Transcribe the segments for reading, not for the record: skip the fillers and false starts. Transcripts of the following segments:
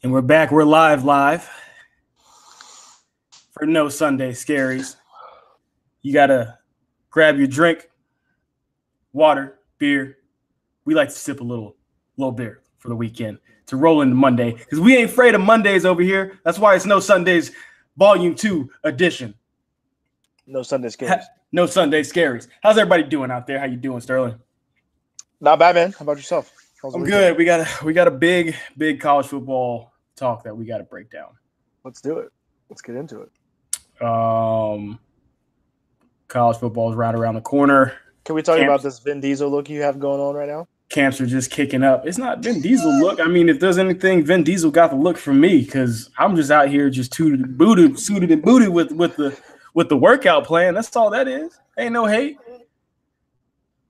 And we're back. We're live for No Sunday Scaries. You got to grab your drink, water, beer. We like to sip a little beer for the weekend to roll into Monday because we ain't afraid of Mondays over here. That's why it's No Sundays Volume 2 edition. No Sunday Scaries. No Sunday Scaries. How's everybody doing out there? How you doing, Sterling? Not bad, man. How about yourself? I'm good. We got a big college football talk that we got to break down. Let's do it. Let's get into it. College football is right around the corner. Can we talk about this Vin Diesel look you have going on right now? Camps are just kicking up. It's not Vin Diesel look. I mean, if there's anything, Vin Diesel got the look from me because I'm just out here just suited and booted with the workout plan. That's all that is. Ain't no hate.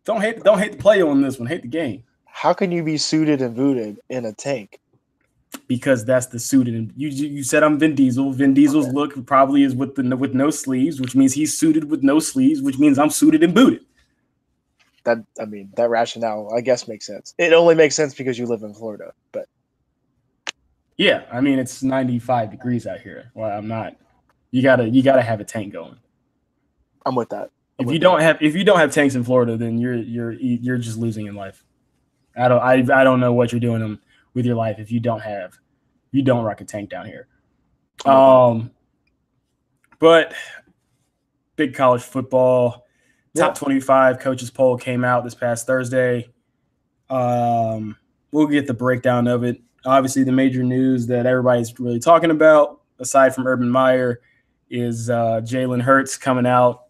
Don't hate the play on this one. Hate the game. How can you be suited and booted in a tank? Because that's the suited and you said I'm Vin Diesel. Vin Diesel's look probably is with no sleeves, which means he's suited with no sleeves, which means I'm suited and booted. That rationale, I guess, makes sense. It only makes sense because you live in Florida, but yeah, I mean it's 95 degrees out here. Well, I'm not. You gotta have a tank going. I'm with that. If you don't have tanks in Florida, then you're just losing in life. I don't know what you're doing with your life if you don't rock a tank down here. But big college football. Top 25 coaches poll came out this past Thursday. We'll get the breakdown of it. Obviously, the major news that everybody's really talking about, aside from Urban Meyer, is Jalen Hurts coming out,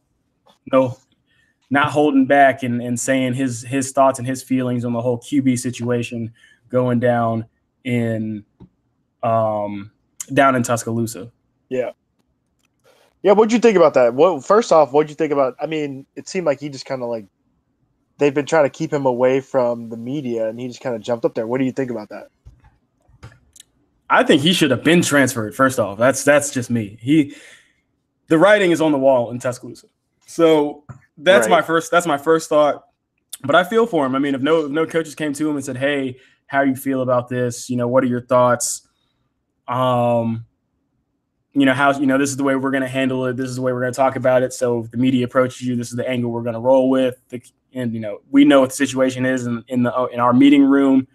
not holding back and saying his thoughts and his feelings on the whole QB situation going down in Tuscaloosa. Yeah. Yeah, what'd you think about that? First off, what'd you think about? I mean, it seemed like he just kind of like they've been trying to keep him away from the media, and he just kind of jumped up there. What do you think about that? I think he should have been transferred. First off, that's just me. The writing is on the wall in Tuscaloosa, so that's my first thought. But I feel for him. I mean, if no coaches came to him and said, "Hey, how do you feel about this? What are your thoughts?" This is the way we're going to handle it. This is the way we're going to talk about it. So if the media approaches you, this is the angle we're going to roll with. We know what the situation is in our meeting room.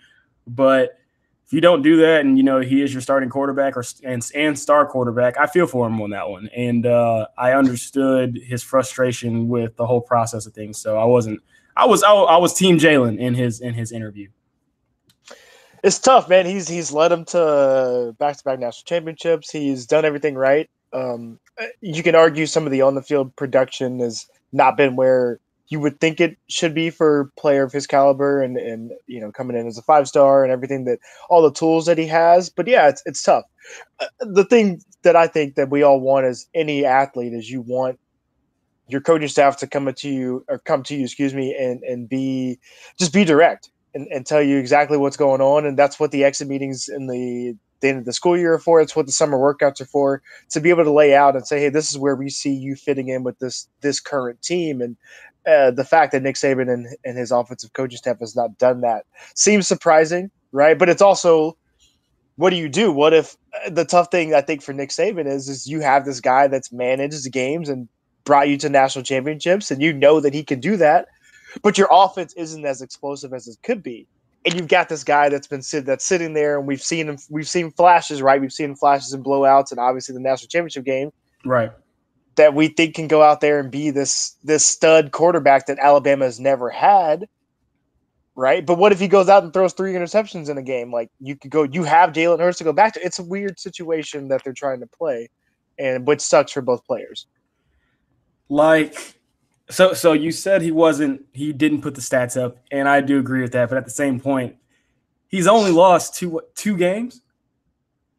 But if you don't do that, and he is your starting quarterback and star quarterback, I feel for him on that one. And I understood his frustration with the whole process of things. So I was Team Jalen in his interview. It's tough, man. He's led him to back-to-back national championships. He's done everything right. You can argue some of the on-the-field production has not been where you would think it should be for a player of his caliber and coming in as a 5-star and everything, that all the tools that he has. But yeah, it's tough. The thing that I think that we all want as any athlete is you want your coaching staff to come to you, and be direct. And tell you exactly what's going on. And that's what the exit meetings in the end of the school year are for. It's what the summer workouts are for, to be able to lay out and say, hey, this is where we see you fitting in with this current team. And the fact that Nick Saban and his offensive coaching staff has not done that seems surprising, right? But it's also, what do you do? What if the tough thing I think for Nick Saban is you have this guy that's managed the games and brought you to national championships, and you know that he can do that, but your offense isn't as explosive as it could be. And you've got this guy that's sitting there, and we've seen flashes, right? We've seen flashes in blowouts, and obviously the national championship game, right? That we think can go out there and be this stud quarterback that Alabama has never had, right? But what if he goes out and throws 3 interceptions in a game? Like, you have Jalen Hurts to go back to. It's a weird situation that they're trying to play, and which sucks for both players. So you said he didn't put the stats up, and I do agree with that. But at the same point, he's only lost two games.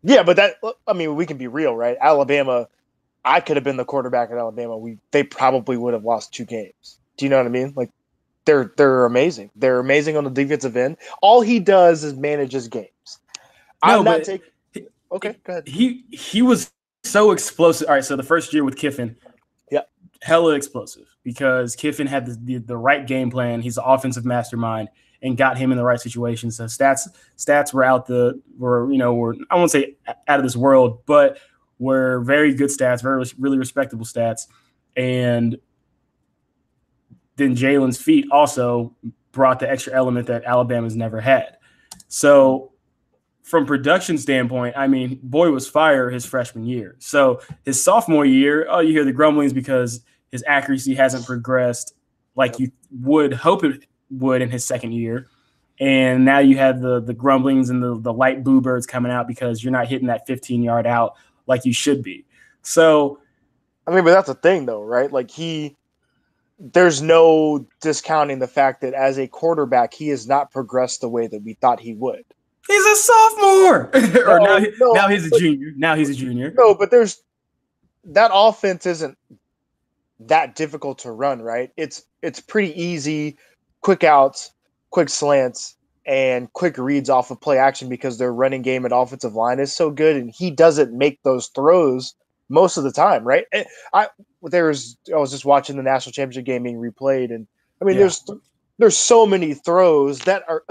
Yeah, but we can be real, right? Alabama, I could have been the quarterback at Alabama. They probably would have lost 2 games. Do you know what I mean? Like, they're amazing. They're amazing on the defensive end. All he does is manage his games. Okay, go ahead. He was so explosive. All right, so the first year with Kiffin, hella explosive because Kiffin had the right game plan. He's an offensive mastermind, and got him in the right situation. So stats were were I won't say out of this world, but were very good stats, very really respectable stats. And then Jalen's feet also brought the extra element that Alabama's never had. So from production standpoint, I mean, boy was fire his freshman year. So his sophomore year, you hear the grumblings because his accuracy hasn't progressed like you would hope it would in his second year. And now you have the grumblings and the light boo birds coming out because you're not hitting that 15-yard out like you should be. So, I mean, but that's the thing, though, right? Like there's no discounting the fact that as a quarterback, he has not progressed the way that we thought he would. He's a sophomore. Now he's a junior. Now he's a junior. No, but that offense isn't that difficult to run, right? It's pretty easy, quick outs, quick slants, and quick reads off of play action because their running game and offensive line is so good, and he doesn't make those throws most of the time, right? I was just watching the national championship game being replayed, and I mean, there's so many throws that are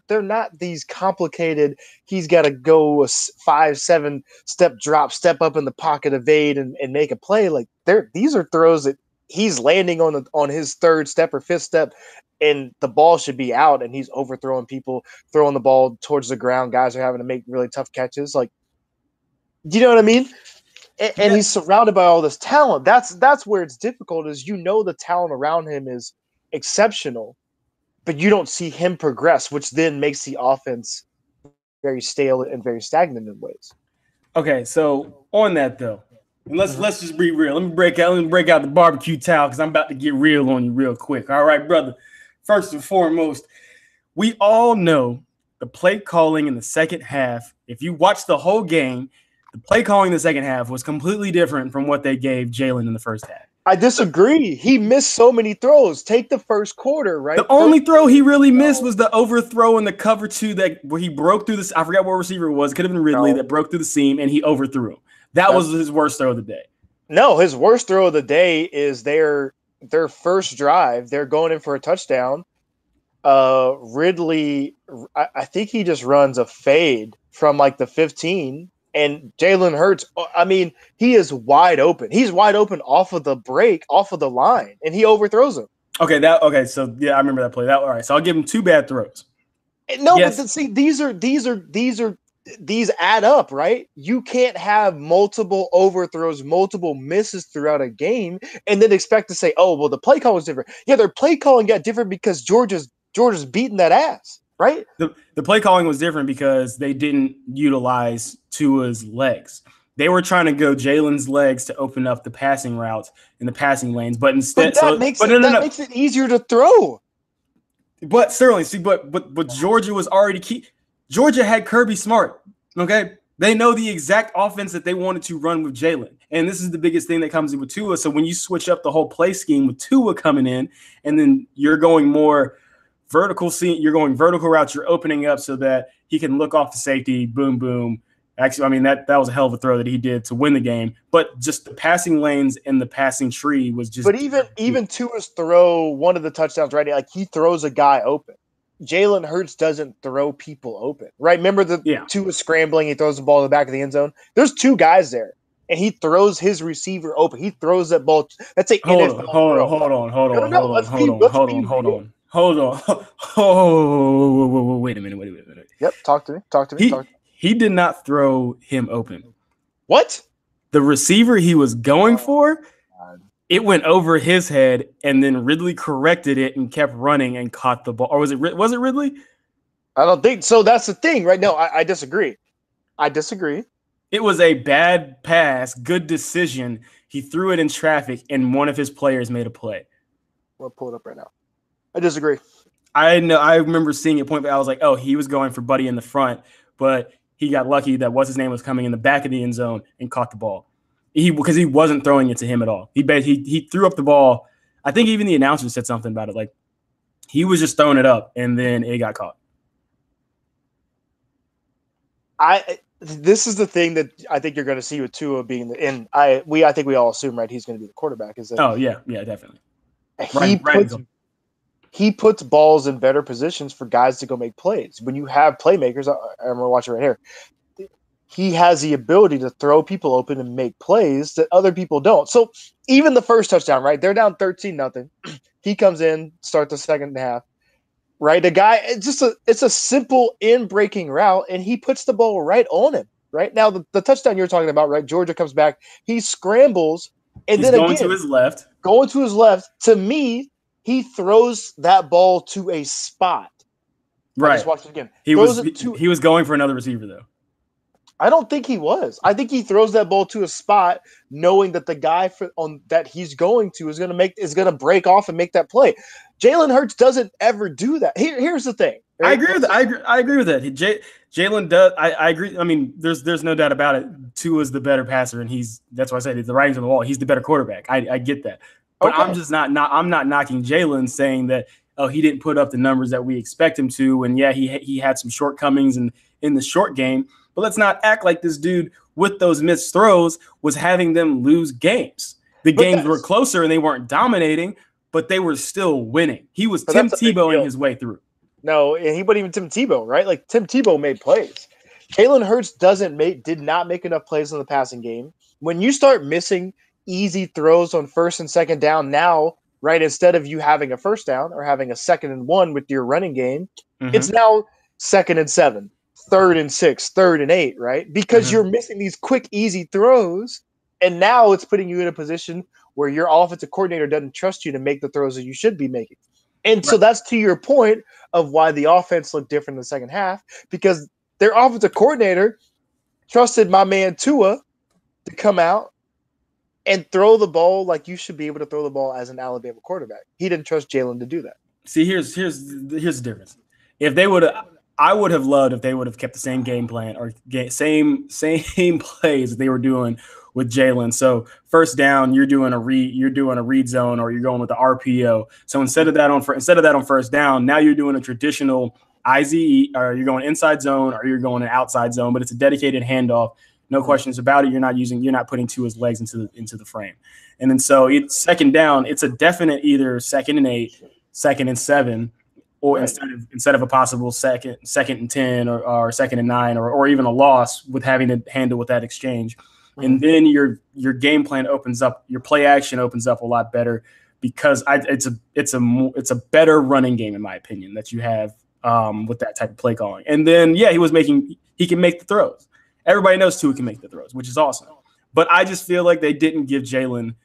they're not these complicated. He's got to go a 5-7 step drop, step up in the pocket, evade, and make a play. Like these are throws that he's landing on his third step or fifth step, and the ball should be out, and he's overthrowing people, throwing the ball towards the ground. Guys are having to make really tough catches. Like, do you know what I mean? And he's surrounded by all this talent. That's where it's difficult. Is the talent around him is exceptional, but you don't see him progress, which then makes the offense very stale and very stagnant in ways. Okay, so on that though, let's just be real. Let me break out the barbecue towel because I'm about to get real on you real quick. All right, brother. First and foremost, we all know the play calling in the second half. If you watch the whole game, the play calling in the second half was completely different from what they gave Jalen in the first half. I disagree. He missed so many throws. Take the first quarter, right? The only throw he really missed was the overthrow in the cover two where he broke through this. I forgot what receiver it was. It could have been Ridley that broke through the seam and he overthrew him. That was his worst throw of the day. No, his worst throw of the day is their first drive. They're going in for a touchdown. Ridley, I think he just runs a fade from like the 15. And Jalen Hurts, I mean, he is wide open. He's wide open off of the break, off of the line, and he overthrows him. Okay. So yeah, I remember that play. All right. So I'll give him two bad throws. No, yes. But see, these add up, right? You can't have multiple overthrows, multiple misses throughout a game, and then expect to say, "Oh, well, the play call was different." Yeah, their play calling got different because Georgia's beating that ass. Right? The play calling was different because they didn't utilize Tua's legs. They were trying to go Jalen's legs to open up the passing routes in the passing lanes, but instead, that makes it easier to throw. But Sterling, see, but Georgia was already key. Georgia had Kirby Smart. Okay, they know the exact offense that they wanted to run with Jalen, and this is the biggest thing that comes in with Tua. So when you switch up the whole play scheme with Tua coming in, and then you're going more vertical routes, you're opening up so that he can look off the safety, boom, boom. Actually, I mean, that was a hell of a throw that he did to win the game. But just the passing lanes and the passing tree was just. But even Tua's throw, one of the touchdowns, right? Like he throws a guy open. Jalen Hurts doesn't throw people open, right? Remember Tua scrambling, he throws the ball in the back of the end zone. There's two guys there, and he throws his receiver open. He throws that ball. That's a hold on. Oh, wait a minute. Yep, talk to me. He did not throw him open. What? The receiver he was going for, it went over his head, and then Ridley corrected it and kept running and caught the ball. Or was it Ridley? I don't think so. That's the thing, right? No, I disagree. It was a bad pass, good decision. He threw it in traffic, and one of his players made a play. We'll pull it up right now. I disagree. I know. I remember seeing it point, but I was like, oh, he was going for Buddy in the front, but he got lucky that what's his name was coming in the back of the end zone and caught the ball. Because he wasn't throwing it to him at all. He threw up the ball. I think even the announcer said something about it. Like he was just throwing it up, and then it got caught. This is the thing that I think you're going to see with Tua being I think we all assume, right, he's going to be the quarterback. Is that? Oh yeah, definitely. he puts balls in better positions for guys to go make plays. When you have playmakers, I'm gonna watch it right here. He has the ability to throw people open and make plays that other people don't. So even the first touchdown, right? They're down 13-0. He comes in, start the second half, right? The guy, it's a simple in breaking route, and he puts the ball right on him. Right now, the touchdown you're talking about, right? Georgia comes back, he scrambles, and He's then going to again, his left. going to his left. To me, he throws that ball to a spot. I Right. just watched it again. He Throws was it to. he was going for another receiver though. I don't think he was. I think he throws that ball to a spot, knowing that the guy on that he's going to is going to break off and make that play. Jalen Hurts doesn't ever do that. Here's the thing. Right? I agree with that. I agree with that. Jalen does. I agree. I mean, there's no doubt about it. Tua is the better passer, and that's why I said the writing's on the wall. He's the better quarterback. I get that, but Okay. I'm just not. I'm not knocking Jalen, saying that he didn't put up the numbers that we expect him to, and yeah, he had some shortcomings in the short game. But let's not act like this dude with those missed throws was having them lose games. The games were closer and they weren't dominating, but they were still winning. He was Tim Tebowing his way through. No, and he wasn't even Tim Tebow, right? Like Tim Tebow made plays. Jalen Hurts did not make enough plays in the passing game. When you start missing easy throws on first and second down now, right, instead of you having a first down or having a 2nd and 1 with your running game, it's now 2nd and 7, 3rd and 6, 3rd and 8, right? Because you're missing these quick, easy throws, and now it's putting you in a position where your offensive coordinator doesn't trust you to make the throws that you should be making. And so that's to your point of why the offense looked different in the second half, because their offensive coordinator trusted my man Tua to come out and throw the ball like you should be able to throw the ball as an Alabama quarterback. He didn't trust Jalen to do that. See, here's the difference. If they would have, I would have loved if they would have kept the same game plan or same plays that they were doing with Jalen. So first down, you're doing a read zone, or you're going with the RPO. So instead of that on first down, now you're doing a traditional IZE, or you're going inside zone, or you're going an outside zone, but it's a dedicated handoff. No questions about it. You're not putting Tua's legs into the frame. And then so it's second down, it's a definite either 2nd and 8, 2nd and 7, or instead of a possible second and 10 or 2nd and 9, or even a loss with having to handle with that exchange. And then your game plan opens up, your play action opens up a lot better, because it's a better running game, in my opinion, that you have with that type of play calling. And then he can make the throws. Everybody knows Tua can make the throws, which is awesome. But I just feel like they didn't give Jalen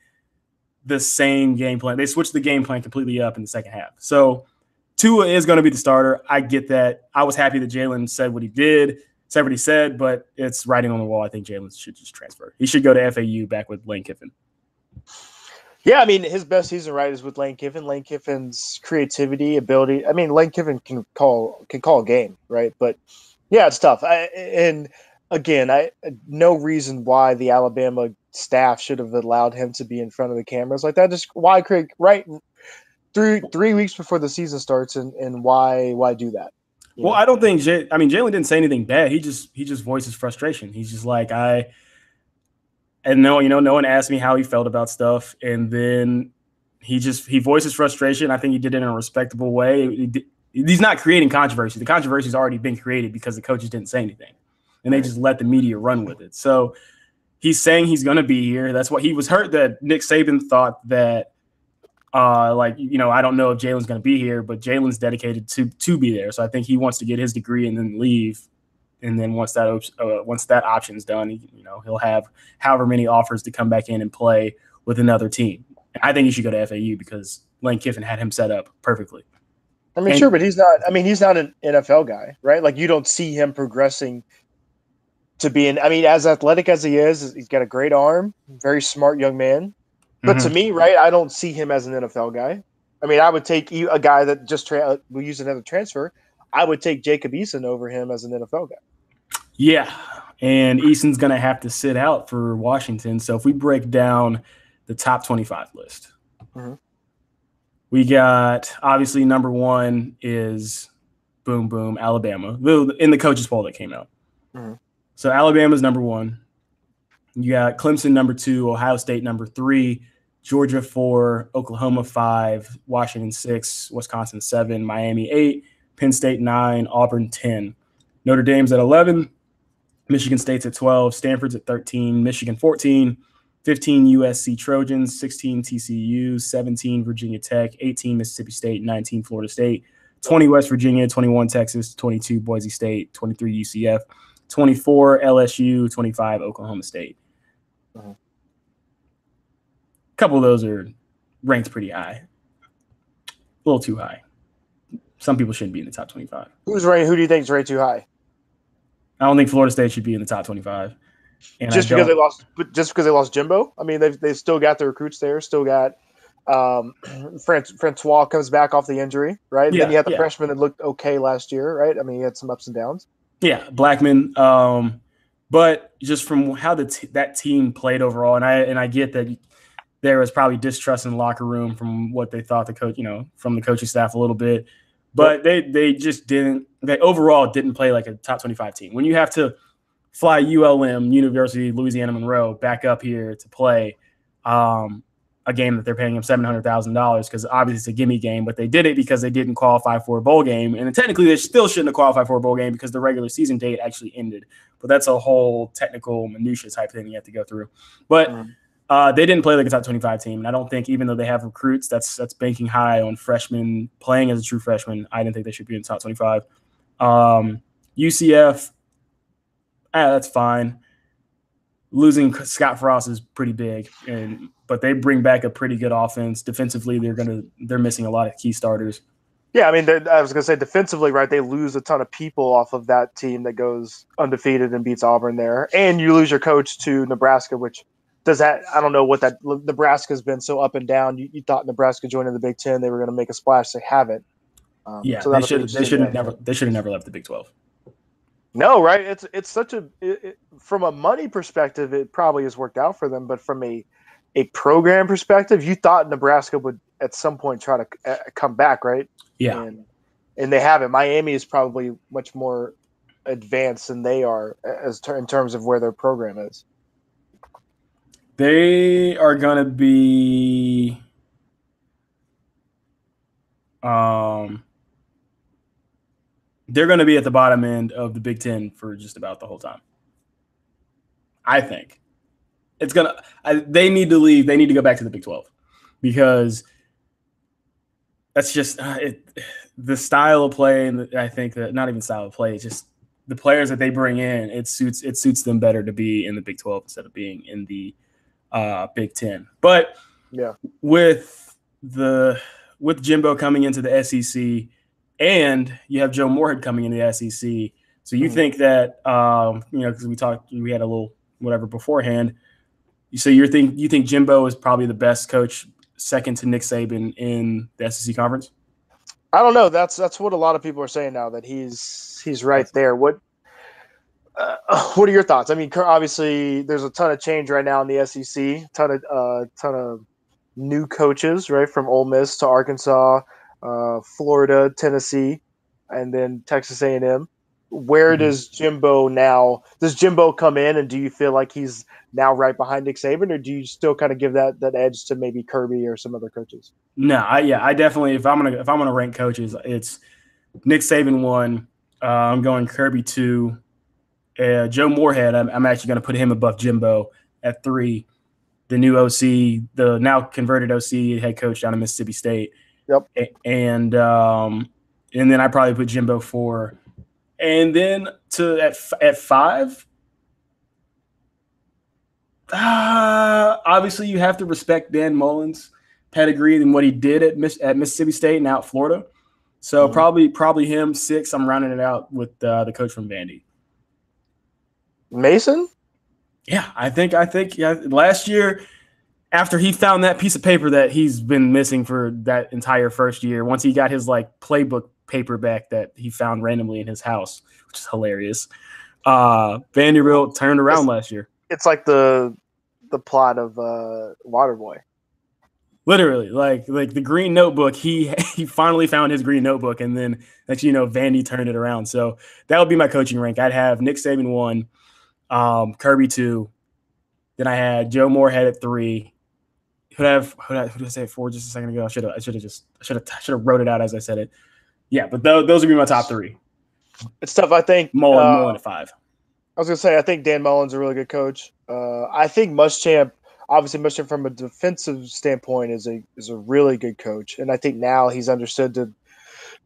the same game plan. They switched the game plan completely up in the second half. So Tua is going to be the starter. I get that. I was happy that Jalen said what he said, but it's writing on the wall. I think Jalen should just transfer. He should go to FAU back with Lane Kiffin. Yeah, I mean, his best season, right, is with Lane Kiffin. Lane Kiffin's creativity, ability. I mean, Lane Kiffin can call a game, right? But yeah, it's tough. And again, no reason why the Alabama staff should have allowed him to be in front of the cameras like that. Just why, Craig? Right, 3 weeks before the season starts, and why do that? Well, I don't think Jalen didn't say anything bad. He just voices frustration. He's just like, no one asked me how he felt about stuff, and then he voices frustration. I think he did it in a respectable way. He's not creating controversy. The controversy's already been created because the coaches didn't say anything, and they just let the media run with it. So he's saying he's going to be here. That's what he was hurt that Nick Saban thought that. I don't know if Jalen's going to be here, but Jalen's dedicated to be there. So I think he wants to get his degree and then leave. And then once that option's done, he'll have however many offers to come back in and play with another team. And I think he should go to FAU because Lane Kiffin had him set up perfectly. I mean, sure, but he's not an NFL guy, right? Like, you don't see him progressing to being, as athletic as he is, he's got a great arm, very smart young man. But to me, right, I don't see him as an NFL guy. I mean, I would take a guy that just will use another transfer. I would take Jacob Eason over him as an NFL guy. Yeah, and Eason's going to have to sit out for Washington. So if we break down the top 25 list, we got, obviously, number 1 is boom, boom, Alabama, in the coaches poll that came out. So Alabama's number 1. You got Clemson number 2, Ohio State number 3, Georgia 4, Oklahoma 5, Washington 6, Wisconsin 7, Miami 8, Penn State 9, Auburn 10. Notre Dame's at 11, Michigan State's at 12, Stanford's at 13, Michigan 14, 15 USC Trojans, 16 TCU, 17 Virginia Tech, 18 Mississippi State, 19 Florida State, 20 West Virginia, 21 Texas, 22 Boise State, 23 UCF, 24 LSU, 25 Oklahoma State. A couple of those are ranked pretty high. A little too high. Some people shouldn't be in the top 25. Who do you think is rated too high? I don't think Florida State should be in the top 25. And just because they lost Jimbo? I mean, they've still got the recruits there. Still got Francois comes back off the injury, right? Yeah, then you had the freshman that looked okay last year, right? I mean, he had some ups and downs. Yeah, Blackman. But just from how that team played overall, and I get that there was probably distrust in the locker room from what they thought the coach, from the coaching staff a little bit. But they just didn't. They overall didn't play like a top 25 team. When you have to fly ULM, University of Louisiana Monroe, back up here to play a game that they're paying them $700,000 because obviously it's a gimme game, but they did it because they didn't qualify for a bowl game. And technically they still shouldn't have qualified for a bowl game because the regular season date actually ended. But that's a whole technical minutia type thing you have to go through. But they didn't play like a top 25 team. And I don't think, even though they have recruits, that's banking high on freshmen playing as a true freshman. I didn't think they should be in the top 25. UCF, that's fine. Losing Scott Frost is pretty big, but they bring back a pretty good offense. Defensively, they're missing a lot of key starters. Yeah, I mean, I was going to say defensively, right? They lose a ton of people off of that team that goes undefeated and beats Auburn there, and you lose your coach to Nebraska, which does that. I don't know what that Nebraska's been so up and down. You thought Nebraska joining the Big Ten, they were going to make a splash. They haven't. Yeah, so they should have never left the Big 12. No, right? It's such from a money perspective, it probably has worked out for them, but from a program perspective, you thought Nebraska would at some point try to come back, right? Yeah, and they haven't. Miami is probably much more advanced than they are in terms of where their program is. They are going to be they're going to be at the bottom end of the Big Ten for just about the whole time. I think it's going to. They need to leave. They need to go back to the Big 12 because that's just the style of play, and I think that not even style of play. It's just the players that they bring in. It suits them better to be in the Big 12 instead of being in the Big 10. But yeah, with Jimbo coming into the SEC. And you have Joe Moorhead coming into the SEC. So you think that, because we had a little whatever beforehand. So you think Jimbo is probably the best coach, second to Nick Saban in the SEC conference? I don't know. That's what a lot of people are saying now, that he's right there. What are your thoughts? I mean, obviously there's a ton of change right now in the SEC. Ton of new coaches, right, from Ole Miss to Arkansas. Florida, Tennessee, and then Texas A&M. Where does Jimbo come in, and do you feel like he's now right behind Nick Saban, or do you still kind of give that edge to maybe Kirby or some other coaches? No, I definitely, if I'm gonna rank coaches, it's Nick Saban 1. I'm going Kirby 2. Joe Moorhead, I'm actually gonna put him above Jimbo at 3. The new OC, the now converted OC head coach down in Mississippi State. Yep. And then I probably put Jimbo 4. And then at 5, obviously you have to respect Dan Mullen's pedigree and what he did at Mississippi State and out Florida. So probably him. 6, I'm rounding it out with the coach from Vandy. Mason? Yeah, I think last year, after he found that piece of paper that he's been missing for that entire first year, once he got his playbook paper back that he found randomly in his house, which is hilarious. Vanderbilt turned around last year. It's like the plot of Waterboy. Literally, like the green notebook. He finally found his green notebook, and then Vandy turned it around. So that would be my coaching rank. I'd have Nick Saban 1, Kirby 2. Then I had Joe Moorhead at 3. who did I say it for just a second ago? I should have wrote it out as I said it. Yeah, but those would be my top three. It's tough. I think Mullen at 5. I was gonna say I think Dan Mullen's a really good coach. I think Muschamp, obviously Muschamp from a defensive standpoint is a really good coach, and I think now he's understood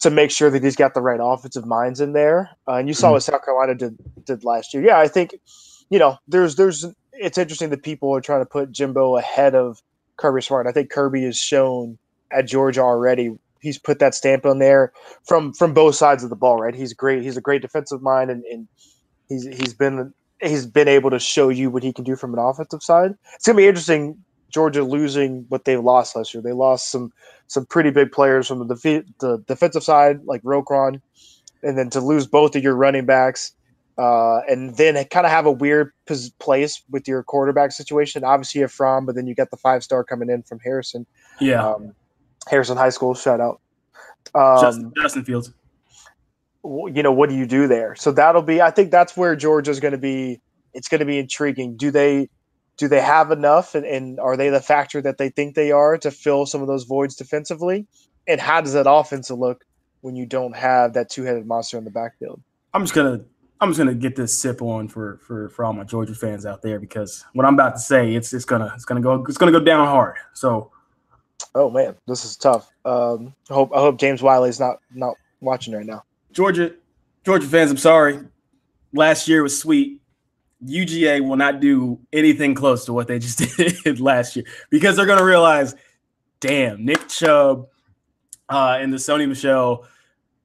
to make sure that he's got the right offensive minds in there. And you saw what South Carolina did last year. Yeah, I think there's it's interesting that people are trying to put Jimbo ahead of Kirby Smart. I think Kirby has shown at Georgia already. He's put that stamp on there from both sides of the ball, right? He's great. He's a great defensive mind, and he's been able to show you what he can do from an offensive side. It's gonna be interesting. Georgia losing what they lost last year. They lost some pretty big players from the defensive side, like Roquan, and then to lose both of your running backs, and then kind of have a weird place with your quarterback situation. Obviously, you have Fromm, but then you got the 5-star coming in from Harrison. Yeah, Harrison High School, shout out. Justin Fields. What do you do there? So I think that's where Georgia's going to be. It's going to be intriguing. Do they have enough, and are they the factor that they think they are to fill some of those voids defensively? And how does that offense look when you don't have that two-headed monster in the backfield? I'm just gonna get this sip on for all my Georgia fans out there, because what I'm about to say, it's gonna go down hard. So, oh man, this is tough. I hope James Wiley's not watching right now. Georgia fans, I'm sorry. Last year was sweet. UGA will not do anything close to what they just did last year, because they're going to realize, damn, Nick Chubb and the Sony Michel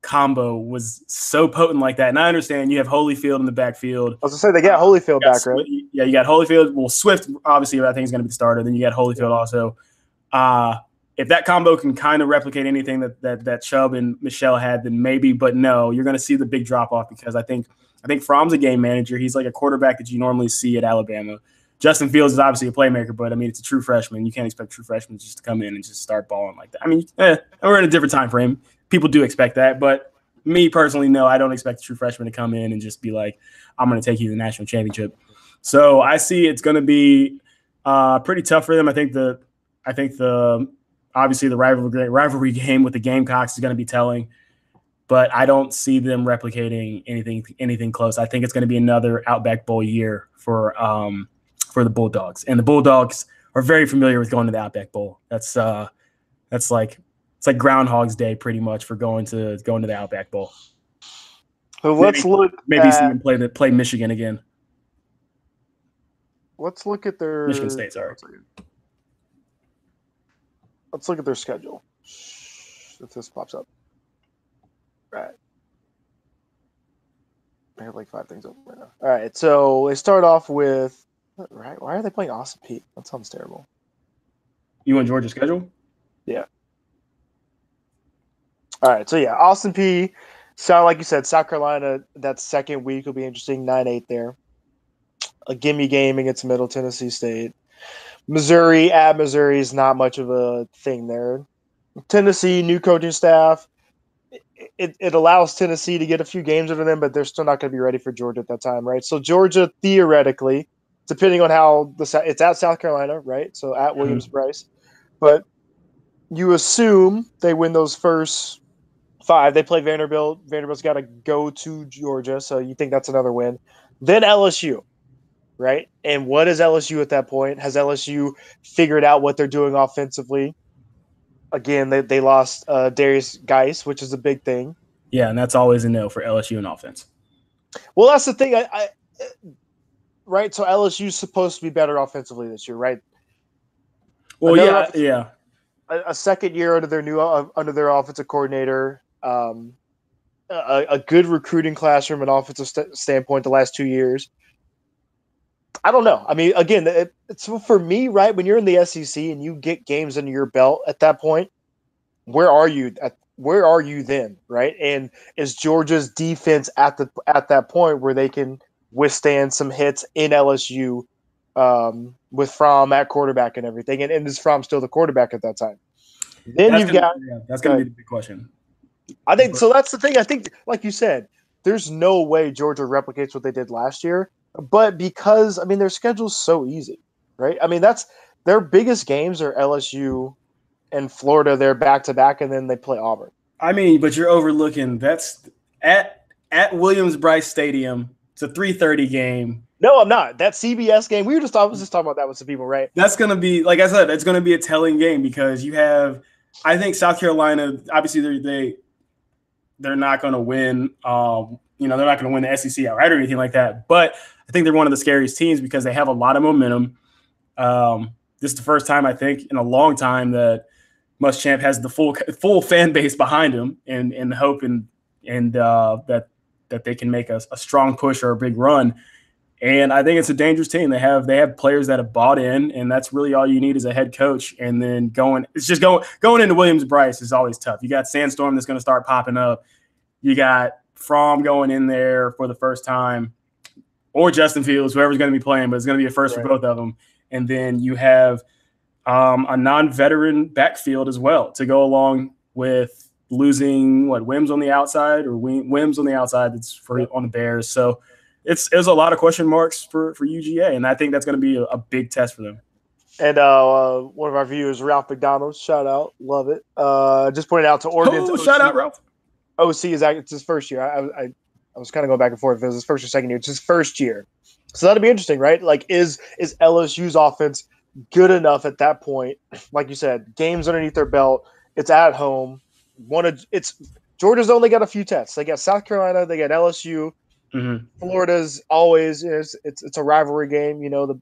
combo was so potent like that. And I understand you have Holyfield in the backfield. I was going to say they got Holyfield back, right? Yeah, you got Holyfield. Well, Swift, obviously, I think is going to be the starter. Then you got Holyfield also. If that combo can kind of replicate anything that Chubb and Michelle had, then maybe. But no, you're going to see the big drop off, because I think Fromm's a game manager. He's like a quarterback that you normally see at Alabama. Justin Fields is obviously a playmaker, but I mean, it's a true freshman. You can't expect true freshmen just to come in and just start balling like that. I mean, we're in a different time frame. People do expect that, but me personally, no, I don't expect a true freshman to come in and just be like, I'm going to take you to the national championship. So I see it's going to be pretty tough for them. I think the obviously the rivalry game with the Gamecocks is going to be telling, but I don't see them replicating anything close. I think it's going to be another Outback Bowl year for the Bulldogs, and the Bulldogs are very familiar with going to the Outback Bowl. That's like Groundhog's Day pretty much for going to the Outback Bowl. So let's maybe see them play Michigan again. Let's look at their Michigan State. Sorry. Let's look at their schedule. If this pops up. Right. I have like 5 things open right now. All right. So they start off with, right? Why are they playing Austin Peay? That sounds terrible. You want Georgia's schedule? Yeah. All right. So yeah, Austin Peay. So like you said, South Carolina, that second week will be interesting. 9-8 there. A gimme game against Middle Tennessee State. Missouri is not much of a thing there. Tennessee, new coaching staff. It allows Tennessee to get a few games under them, but they're still not going to be ready for Georgia at that time, right? So Georgia, theoretically, depending on how it's at South Carolina, right? So at Williams-Brice. But you assume they win those first 5. They play Vanderbilt. Vanderbilt's got to go to Georgia, so you think that's another win. Then LSU. Right? And what is LSU at that point? Has LSU figured out what they're doing offensively? Again, they lost Darius Geis, which is a big thing. Yeah, and that's always a no for LSU in offense. Well, that's the thing. Right? So LSU is supposed to be better offensively this year, right? Well, yeah. A second year under their offensive coordinator, a good recruiting class from an offensive standpoint the last 2 years. I don't know. I mean, again, it's for me, right? When you're in the SEC and you get games under your belt at that point, where are you then, right? And is Georgia's defense at that point where they can withstand some hits in LSU with Fromm at quarterback and everything? And is Fromm still the quarterback at that time? Then that's going to be the big question. I think so. That's the thing. I think, like you said, there's no way Georgia replicates what they did last year. But because, I mean, their schedule's so easy, right? I mean, that's their biggest games are LSU and Florida. They're back to back, and then they play Auburn. I mean, but you're overlooking that's at Williams-Brice Stadium. It's a 3:30 game. No, I'm not. That CBS game, I was just talking about that with some people, right? That's going to be, like I said, it's going to be a telling game because you have, I think South Carolina, obviously they're not going to win. They're not going to win the SEC outright or anything like that. But I think they're one of the scariest teams because they have a lot of momentum. This is the first time I think in a long time that Muschamp has the full fan base behind him, and hoping that they can make a strong push or a big run. And I think it's a dangerous team. They have players that have bought in, and that's really all you need as a head coach. And then going into Williams-Brice is always tough. You got Sandstorm that's going to start popping up. You got Fromm going in there for the first time, or Justin Fields, whoever's going to be playing, but it's going to be a first for both of them. And then you have a non-veteran backfield as well to go along with losing Wims on the outside Wims on the outside. That's on the Bears. So there's a lot of question marks for UGA, and I think that's going to be a big test for them. And one of our viewers, Ralph McDonald, shout out, love it. Just pointed out to Oregon's OC. Shout out, Ralph. OC it's his first year. I was kind of going back and forth if it was his first or second year. It's his first year, so that'll be interesting, right? Like, is LSU's offense good enough at that point? Like you said, games underneath their belt. It's at home. Georgia's only got a few tests. They got South Carolina. They got LSU. Mm-hmm. Florida's always it's a rivalry game. The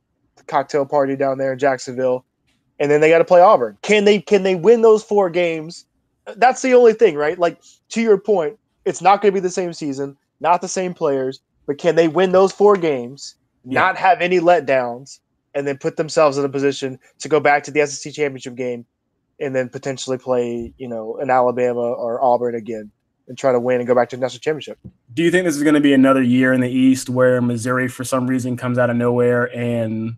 cocktail party down there in Jacksonville, and then they got to play Auburn. Can they win those 4 games? That's the only thing, right? Like, to your point, it's not going to be the same season, not the same players, but can they win those 4 games, not have any letdowns, and then put themselves in a position to go back to the SEC championship game, and then potentially play, an Alabama or Auburn again and try to win and go back to the national championship? Do you think this is going to be another year in the East where Missouri, for some reason, comes out of nowhere and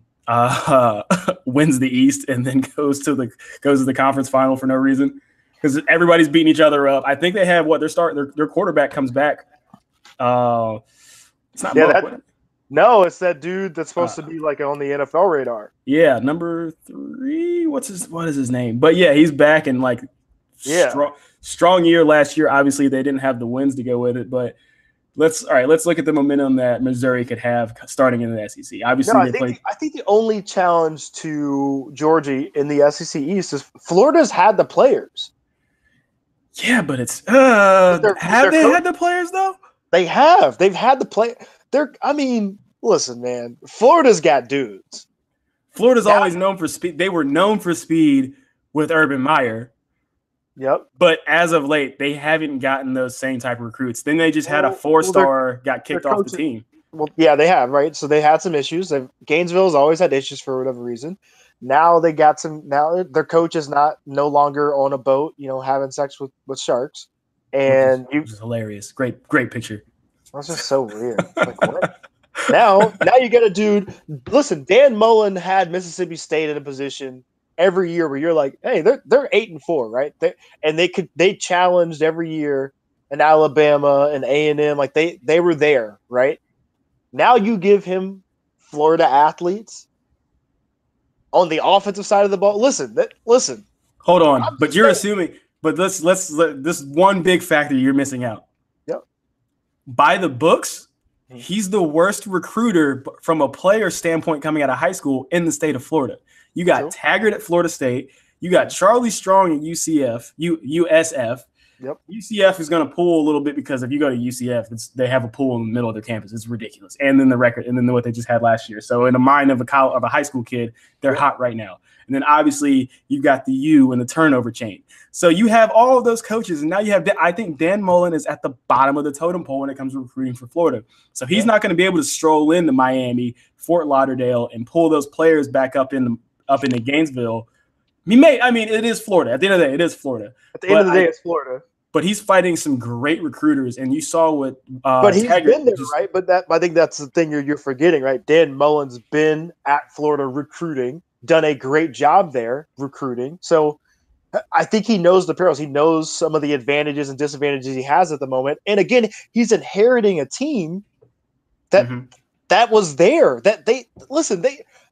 wins the East and then goes to the conference final for no reason? Because everybody's beating each other up. I think they have their quarterback comes back. It's not no, it's that dude that's supposed to be like on the NFL radar. Yeah, number 3. What is his name? But yeah, he's back and strong year last year. Obviously, they didn't have the wins to go with it, but let's look at the momentum that Missouri could have starting in the SEC. Obviously, I think the only challenge to Georgia in the SEC East is Florida's had the players. Yeah, but it's have they had the players though? They have. They've had the play. Listen, man. Florida's got dudes. Florida's always known for speed. They were known for speed with Urban Meyer. Yep. But as of late, they haven't gotten those same type of recruits. Then they just had a 4-star got kicked off the team. Well, yeah, they have, right? So they had some issues. Gainesville's always had issues for whatever reason. Now they got some. Now their coach is no longer on a boat, having sex with sharks, and which is hilarious. Great picture. That's just so weird. Like, what? Now you get a dude. Listen, Dan Mullen had Mississippi State in a position every year where you're like, hey, they're 8-4, right? They challenged every year in Alabama and A&M, like they were there, right? Now you give him Florida athletes on the offensive side of the ball. Listen. Hold on, but you're assuming. But let's this one big factor you're missing out. Yep. By the books, he's the worst recruiter from a player standpoint coming out of high school in the state of Florida. You got Taggart at Florida State. You got Charlie Strong at USF. Yep. UCF is going to pull a little bit because if you go to UCF, they have a pool in the middle of their campus. It's ridiculous. And then the record, and then what they just had last year. So in the mind of a high school kid, they're hot right now. And then obviously you've got the U and the turnover chain. So you have all of those coaches, and now you have. I think Dan Mullen is at the bottom of the totem pole when it comes to recruiting for Florida. So he's not going to be able to stroll into Miami, Fort Lauderdale, and pull those players back up into Gainesville. It is Florida. At the end of the day, it is Florida. At the end of the day, it's Florida. But he's fighting some great recruiters, and you saw what. But he's been there, right? But I think that's the thing you're forgetting, right? Dan Mullen's been at Florida recruiting, done a great job there recruiting. So I think he knows the perils. He knows some of the advantages and disadvantages he has at the moment. And again, he's inheriting a team that that was there. That they listen,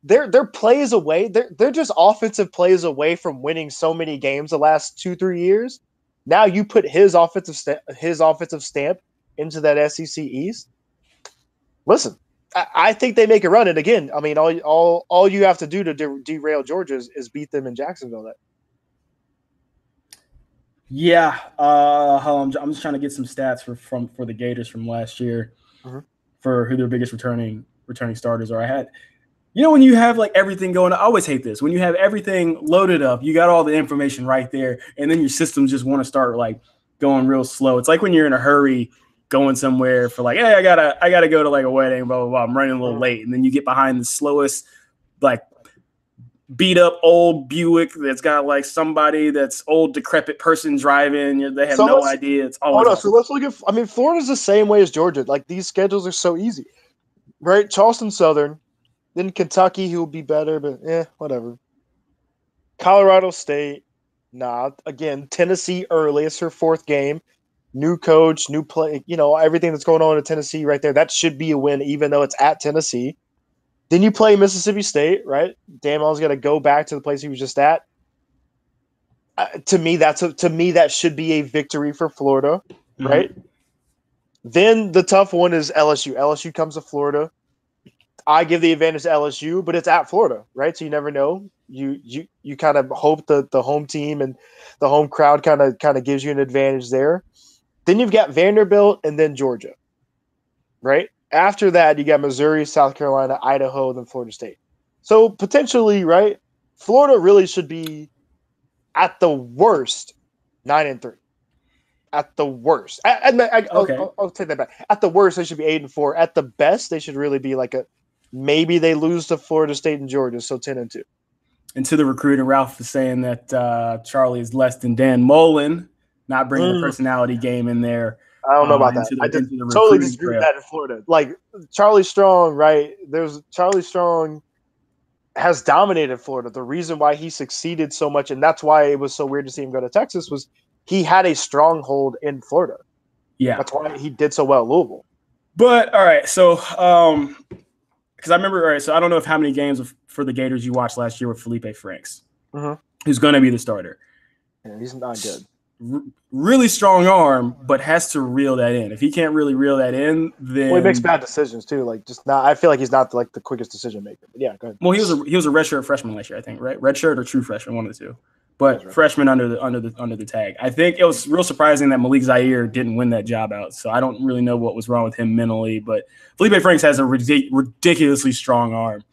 their plays away. They're just offensive plays away from winning so many games the last 2-3 years. Now you put his offensive stamp into that SEC East. Listen, I think they make a run. And again, I mean, all you have to do to derail Georgia is beat them in Jacksonville. That Yeah, I'm just trying to get some stats for the Gators from last year for who their biggest returning starters are. I had, when you have like everything going, I always hate this when you have everything loaded up, you got all the information right there, and then your systems just want to start like going real slow. It's like when you're in a hurry going somewhere for like, hey, I gotta go to like a wedding, blah blah blah. I'm running a little late, and then you get behind the slowest like beat up old Buick that's got like somebody that's old decrepit person driving. They have no idea. It's always so let's look at. I mean, Florida's the same way as Georgia. Like these schedules are so easy, right? Charleston Southern, then Kentucky, who will be better, but whatever. Colorado State, nah. Again, Tennessee early. It's her fourth game. New coach, new play. Everything that's going on in Tennessee right there. That should be a win, even though it's at Tennessee. Then you play Mississippi State, right? Dan Mullen's got to go back to the place he was just at. To me, that should be a victory for Florida, right? Then the tough one is LSU. LSU comes to Florida. I give the advantage to LSU, but it's at Florida, right? So you never know. You kind of hope that the home team and the home crowd kind of gives you an advantage there. Then you've got Vanderbilt and then Georgia, right? After that, you got Missouri, South Carolina, Idaho, then Florida State. So potentially, right, Florida really should be at the worst 9-3. At the worst, I'll take that back. At the worst, they should be 8-4. At the best, they should really be like maybe they lose to Florida State and Georgia, so 10-2. And to the recruiter, Ralph is saying that Charlie is less than Dan Mullen, not bringing the personality game in there. I don't know about that. I just totally disagree with that in Florida. Like Charlie Strong, right? Charlie Strong has dominated Florida. The reason why he succeeded so much, and that's why it was so weird to see him go to Texas, was he had a stronghold in Florida. Yeah. That's why he did so well at Louisville. But all right, so because I remember, all right, so I don't know how many games for the Gators you watched last year with Felipe Franks, who's going to be the starter. Yeah, he's not good. Really strong arm, but has to reel that in. If he can't really reel that in, then he makes bad decisions too. Like just not. I feel like he's not like the quickest decision maker. But yeah, go ahead. Well, he was a redshirt freshman last year, I think, right? Redshirt or true freshman, one of the two. But freshman under the tag. I think it was real surprising that Malik Zaire didn't win that job out. So I don't really know what was wrong with him mentally. But Felipe Franks has a ridiculously strong arm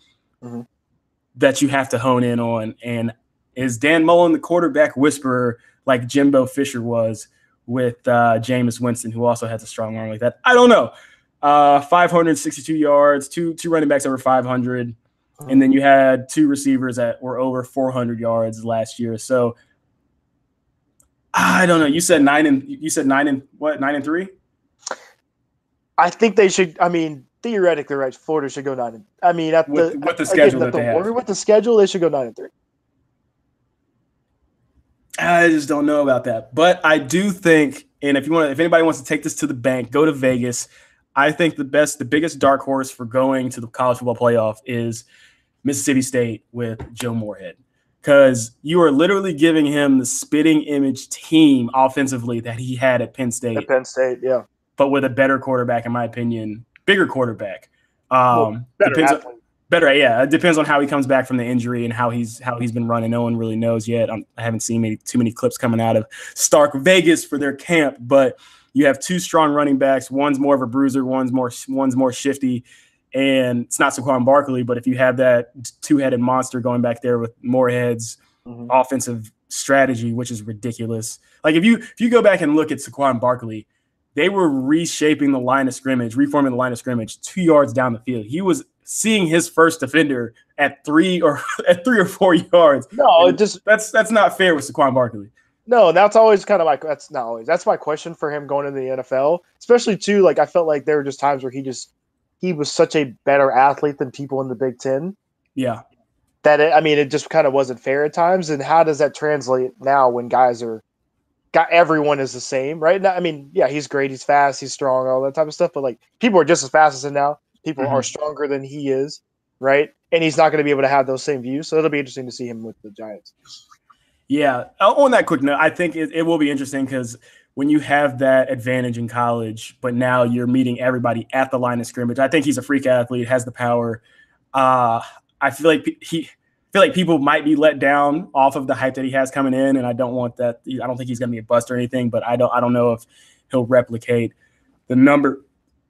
that you have to hone in on. And is Dan Mullen the quarterback whisperer like Jimbo Fisher was with Jameis Winston, who also has a strong arm like that? I don't know. 562 yards, two running backs over 500. And then you had two receivers that were over 400 yards last year. So I don't know. You said 9-3? I think they should. I mean, theoretically, right? Florida should go 9. I mean, with the schedule that they have. With the schedule, they should go 9-3. I just don't know about that. But I do think, and if anybody wants to take this to the bank, go to Vegas. I think the biggest dark horse for going to the college football playoff is Mississippi State with Joe Moorhead, because you are literally giving him the spitting image team offensively that he had at Penn State. At Penn State, yeah. But with a better quarterback, in my opinion, bigger quarterback. Better athlete. Better, yeah. It depends on how he comes back from the injury and how he's been running. No one really knows yet. I haven't seen too many clips coming out of Stark Vegas for their camp, but you have two strong running backs. One's more of a bruiser. One's more shifty. And it's not Saquon Barkley, but if you have that two-headed monster going back there with Moorhead's offensive strategy, which is ridiculous. Like if you go back and look at Saquon Barkley, they were reforming the line of scrimmage 2 yards down the field. He was seeing his first defender at 3 or 4 yards. No, that's not fair with Saquon Barkley. No, that's always kind of that's my question for him going into the NFL, especially too. Like I felt like there were just times where he was such a better athlete than people in the Big Ten. Yeah, that it just kind of wasn't fair at times. And how does that translate now when everyone is the same, right? Now, I mean, yeah, he's great, he's fast, he's strong, all that type of stuff. But like people are just as fast as him now. People are stronger than he is, right? And he's not going to be able to have those same views. So it'll be interesting to see him with the Giants. Yeah. On that quick note, I think it will be interesting because when you have that advantage in college, but now you're meeting everybody at the line of scrimmage, I think he's a freak athlete, has the power. I feel like people might be let down off of the hype that he has coming in, and I don't want that. I don't think he's going to be a bust or anything, but I don't know if he'll replicate the number.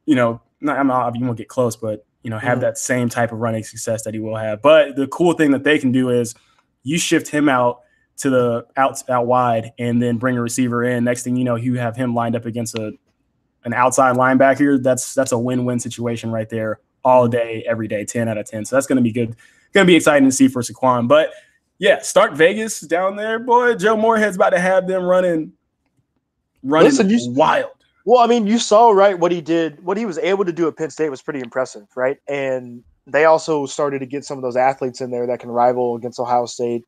I'm not, you won't get close, but have that same type of running success that he will have. But the cool thing that they can do is you shift him out to the out wide and then bring a receiver in. Next thing you know, you have him lined up against an outside linebacker. That's a win-win situation right there all day, every day, 10 out of 10. So that's going to be good. Going to be exciting to see for Saquon. But, yeah, start Vegas down there, boy. Joe Moorhead's about to have them running wild. Well, I mean, you saw, right, what he did. What he was able to do at Penn State was pretty impressive, right? And they also started to get some of those athletes in there that can rival against Ohio State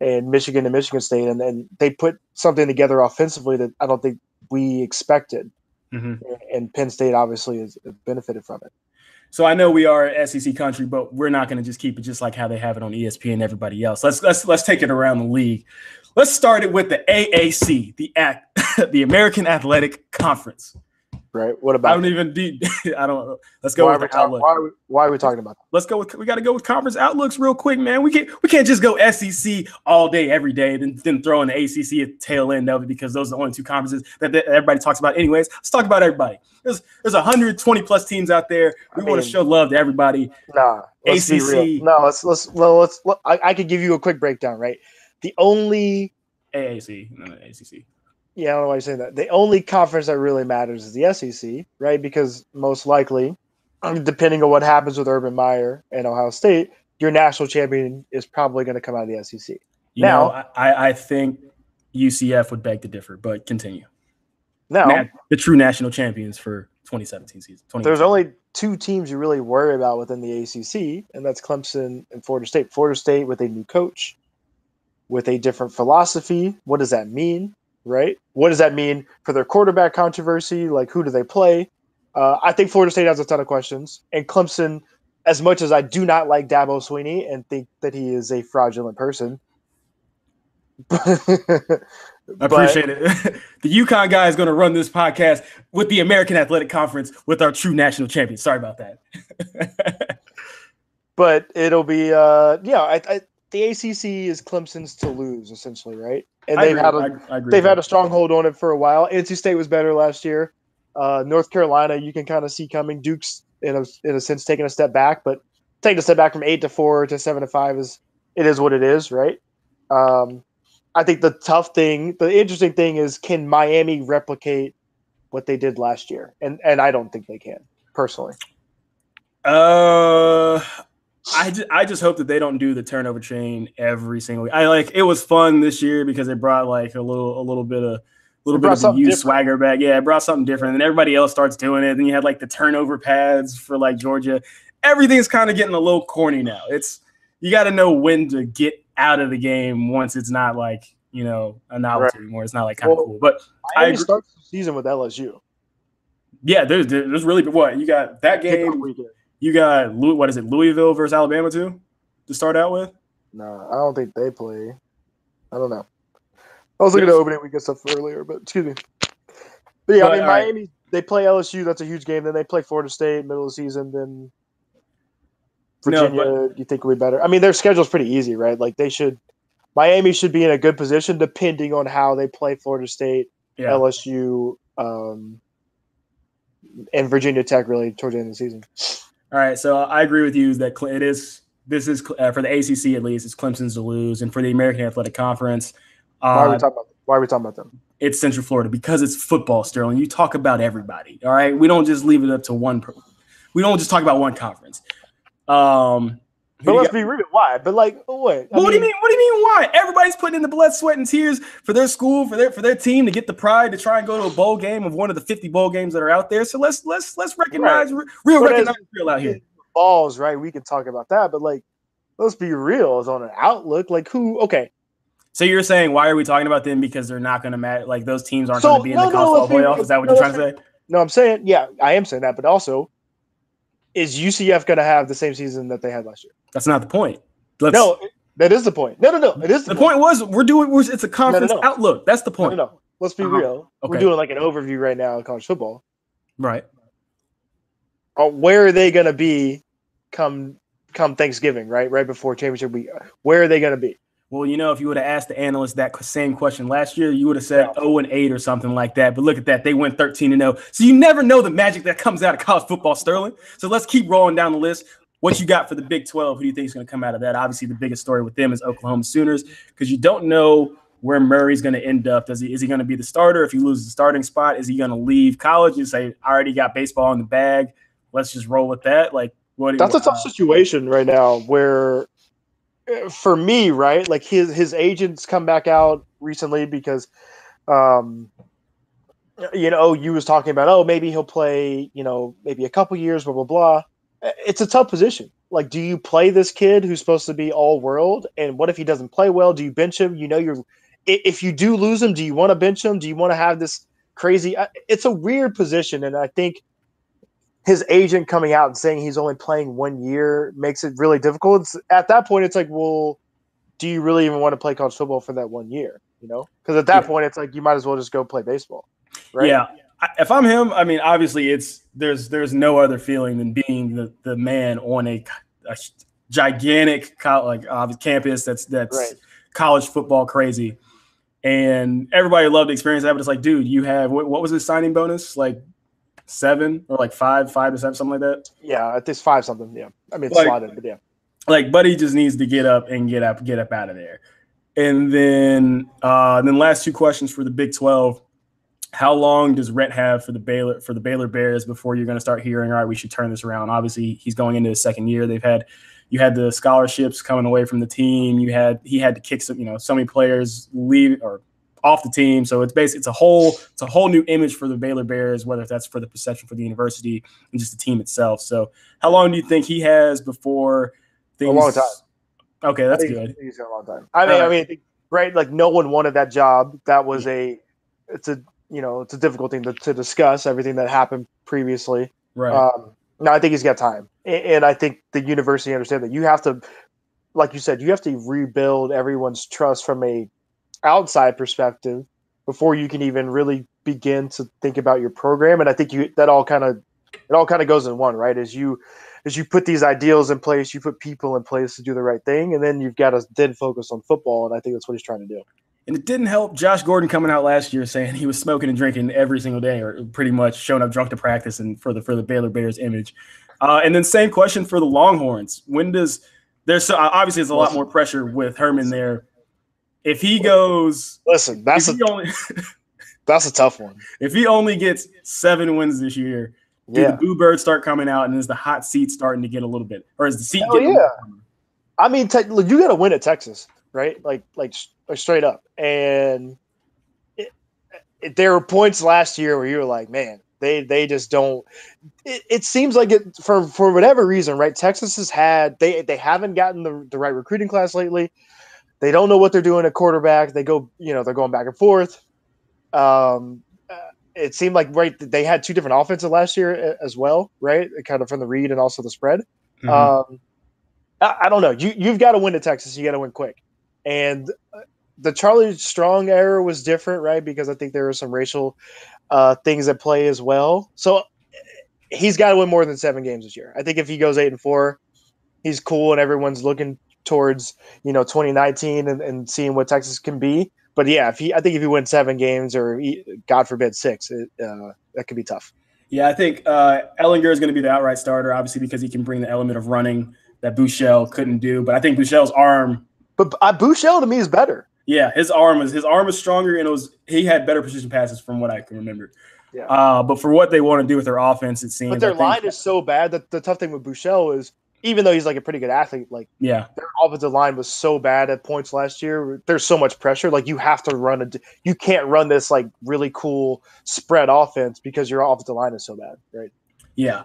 and Michigan and Michigan State. And then they put something together offensively that I don't think we expected. And Penn State obviously has benefited from it. So I know we are SEC country, but we're not going to just keep it just like how they have it on ESPN and everybody else. Let's take it around the league. Let's start it with the AAC, the American Athletic Conference. Right. What about? I don't. Let's go with the outlook. Why are we talking about that? Let's go with. We got to go with conference outlooks real quick, man. We can't just go SEC all day every day, then throw in the ACC at the tail end of it because those are the only two conferences that everybody talks about. Anyways, let's talk about everybody. There's 120 plus teams out there. We want to show love to everybody. Nah, let's ACC. be real. No, let's. I could give you a quick breakdown. Right. The only AAC, no, ACC. Yeah, I don't know why you're saying that. The only conference that really matters is the SEC, right? Because most likely, depending on what happens with Urban Meyer and Ohio State, your national champion is probably going to come out of the SEC. I think UCF would beg to differ, but continue. Now, the true national champions for 2017 season. There's only two teams you really worry about within the ACC, and that's Clemson and Florida State. Florida State with a new coach, with a different philosophy. What does that mean? Right? What does that mean for their quarterback controversy? Like, who do they play? I think Florida State has a ton of questions. And Clemson, as much as I do not like Dabo Swinney and think that he is a fraudulent person. I appreciate it. The UConn guy is going to run this podcast with the American Athletic Conference with our true national champions. Sorry about that. But it'll be, the ACC is Clemson's to lose, essentially, right? And they've had a stronghold on it for a while. NC State was better last year. North Carolina, you can kind of see coming. Duke's in a sense taking a step back, but taking a step back from 8-4 to 7-5 is what it is, right? I think the interesting thing is, can Miami replicate what they did last year? And I don't think they can, personally. I just hope that they don't do the turnover chain every single week. It was fun this year because it brought like a little bit of the youth swagger back. Yeah, it brought something different. And everybody else starts doing it. Then you had like the turnover pads for like Georgia. Everything's kind of getting a little corny now. You got to know when to get out of the game once it's not like, a novelty anymore. It's not like kind of cool. But I starts the season with LSU. Yeah, there's really what you got that game. You got Louisville versus Alabama too to start out with? No, I don't think they play. I don't know. I was looking at opening weekend stuff earlier, but excuse me. But yeah, Miami, they play LSU. That's a huge game. Then they play Florida State middle of the season. Then Virginia, you think will be better? I mean, their schedule's pretty easy, right? Like Miami should be in a good position depending on how they play Florida State, LSU, and Virginia Tech really towards the end of the season. All right, so I agree with you that this is for the ACC at least, it's Clemson's to lose, and for the American Athletic Conference, why are we talking about them? It's Central Florida because it's football, Sterling. You talk about everybody. All right, we don't just leave it up to one. We don't just talk about one conference. But let's be real. Why? But what? What do you mean? What do you mean? Why? Everybody's putting in the blood, sweat, and tears for their school, for their team to get the pride to try and go to a bowl game of one of the 50 bowl games that are out there. So let's recognize real out here. Balls, right? We can talk about that, but let's be real. Is on an outlook. Who? Okay. So you're saying why are we talking about them because they're not going to match? Like those teams aren't going to be in the college football playoff? Is that what you're trying to say? No, I'm saying I am saying that, but also, is UCF going to have the same season that they had last year? That's not the point. No, that is the point. No, it is the point. Was it's a conference outlook. That's the point. No. Let's be real. Okay. We're doing like an overview right now of college football. Right. Where are they going to be come Thanksgiving, right? Right before championship week. Where are they going to be? Well, if you would have asked the analysts that same question last year, you would have said 0-8 or something like that. But look at that. They went 13-0. So you never know the magic that comes out of college football, Sterling. So let's keep rolling down the list. What you got for the Big 12? Who do you think is going to come out of that? Obviously, the biggest story with them is Oklahoma Sooners, because you don't know where Murray's going to end up. Is he going to be the starter? If he loses the starting spot, is he going to leave college and say, I already got baseball in the bag, let's just roll with that? Like, that's a tough situation right now where – for me, right, like his agents come back out recently because, you was talking about, maybe he'll play, maybe a couple years, blah, blah, blah. It's a tough position. Like, do you play this kid who's supposed to be all world? And what if he doesn't play well? Do you bench him? If you do lose him, do you want to bench him? Do you want to have this crazy? It's a weird position. And I think his agent coming out and saying he's only playing 1 year makes it really difficult. At that point, it's like, well, do you really even want to play college football for that 1 year? Because at that point, it's like you might as well just go play baseball, right? Yeah. If I'm him, I mean, obviously, there's no other feeling than being the man on a gigantic campus that's right. College football crazy, and everybody loved the experience. But it's like, dude, you have what was his signing bonus like? 7 or like 5 to 7, something like that. Yeah, I think 5 something. Yeah, I mean, it's slotted, but yeah. Like, Buddy just needs to get up out of there. And then last 2 questions for the Big 12. How long does Rhett have for the Baylor Bears before you're going to start hearing, all right, we should turn this around? Obviously, he's going into his second year. You had the scholarships coming away from the team. He had to kick so many players leave or off the team. So it's a whole new image for the Baylor Bears, whether that's for the perception for the university and just the team itself. So how long do you think he has before things? A long time. Okay, that's good. He's got a long time. I mean, right? Like, no one wanted that job. That was it's a difficult thing to discuss, everything that happened previously. Right. No, I think he's got time. And I think the university understands that you have to, like you said, you have to rebuild everyone's trust from a outside perspective before you can even really begin to think about your program. And I think it all kind of goes in one, right? As you put these ideals in place, you put people in place to do the right thing, and then you've got to then focus on football. And I think that's what he's trying to do. And it didn't help Josh Gordon coming out last year saying he was smoking and drinking every single day, or pretty much showing up drunk to practice, and for the Baylor Bears image. And then same question for the Longhorns. Obviously there's a lot more pressure with Herman there. If he goes, listen, that's a tough one. If he only gets 7 wins this year, do the boo birds start coming out, and is the hot seat starting to get a little bit, or is the seat getting? Yeah, I mean, you got to win at Texas, right? Like straight up. And there were points last year where you were like, man, they just don't. It seems like it for whatever reason, right? Texas has had they haven't gotten the right recruiting class lately. They don't know what they're doing at quarterback. They go, they're going back and forth. It seemed like they had 2 different offenses last year as well, right? Kind of from the read and also the spread. Mm-hmm. I don't know. You've got to win at Texas. You got to win quick. And the Charlie Strong era was different, right? Because I think there were some racial things at play as well. So he's got to win more than 7 games this year. I think if he goes 8-4, he's cool, and everyone's looking towards 2019 and seeing what Texas can be. But yeah, I think if he wins 7 games, or God forbid 6, that could be tough. Yeah, I think Ellinger is going to be the outright starter, obviously, because he can bring the element of running that Buechele couldn't do. But I think Buechele's arm. But Buechele to me is better. Yeah, his arm was stronger, and he had better precision passes from what I can remember. Yeah. But for what they want to do with their offense, it seems. But their line is so bad that the tough thing with Buechele is, even though he's like a pretty good athlete, like their offensive line was so bad at points last year. There's so much pressure. Like, you have to you can't run this like really cool spread offense because your offensive line is so bad, right? Yeah.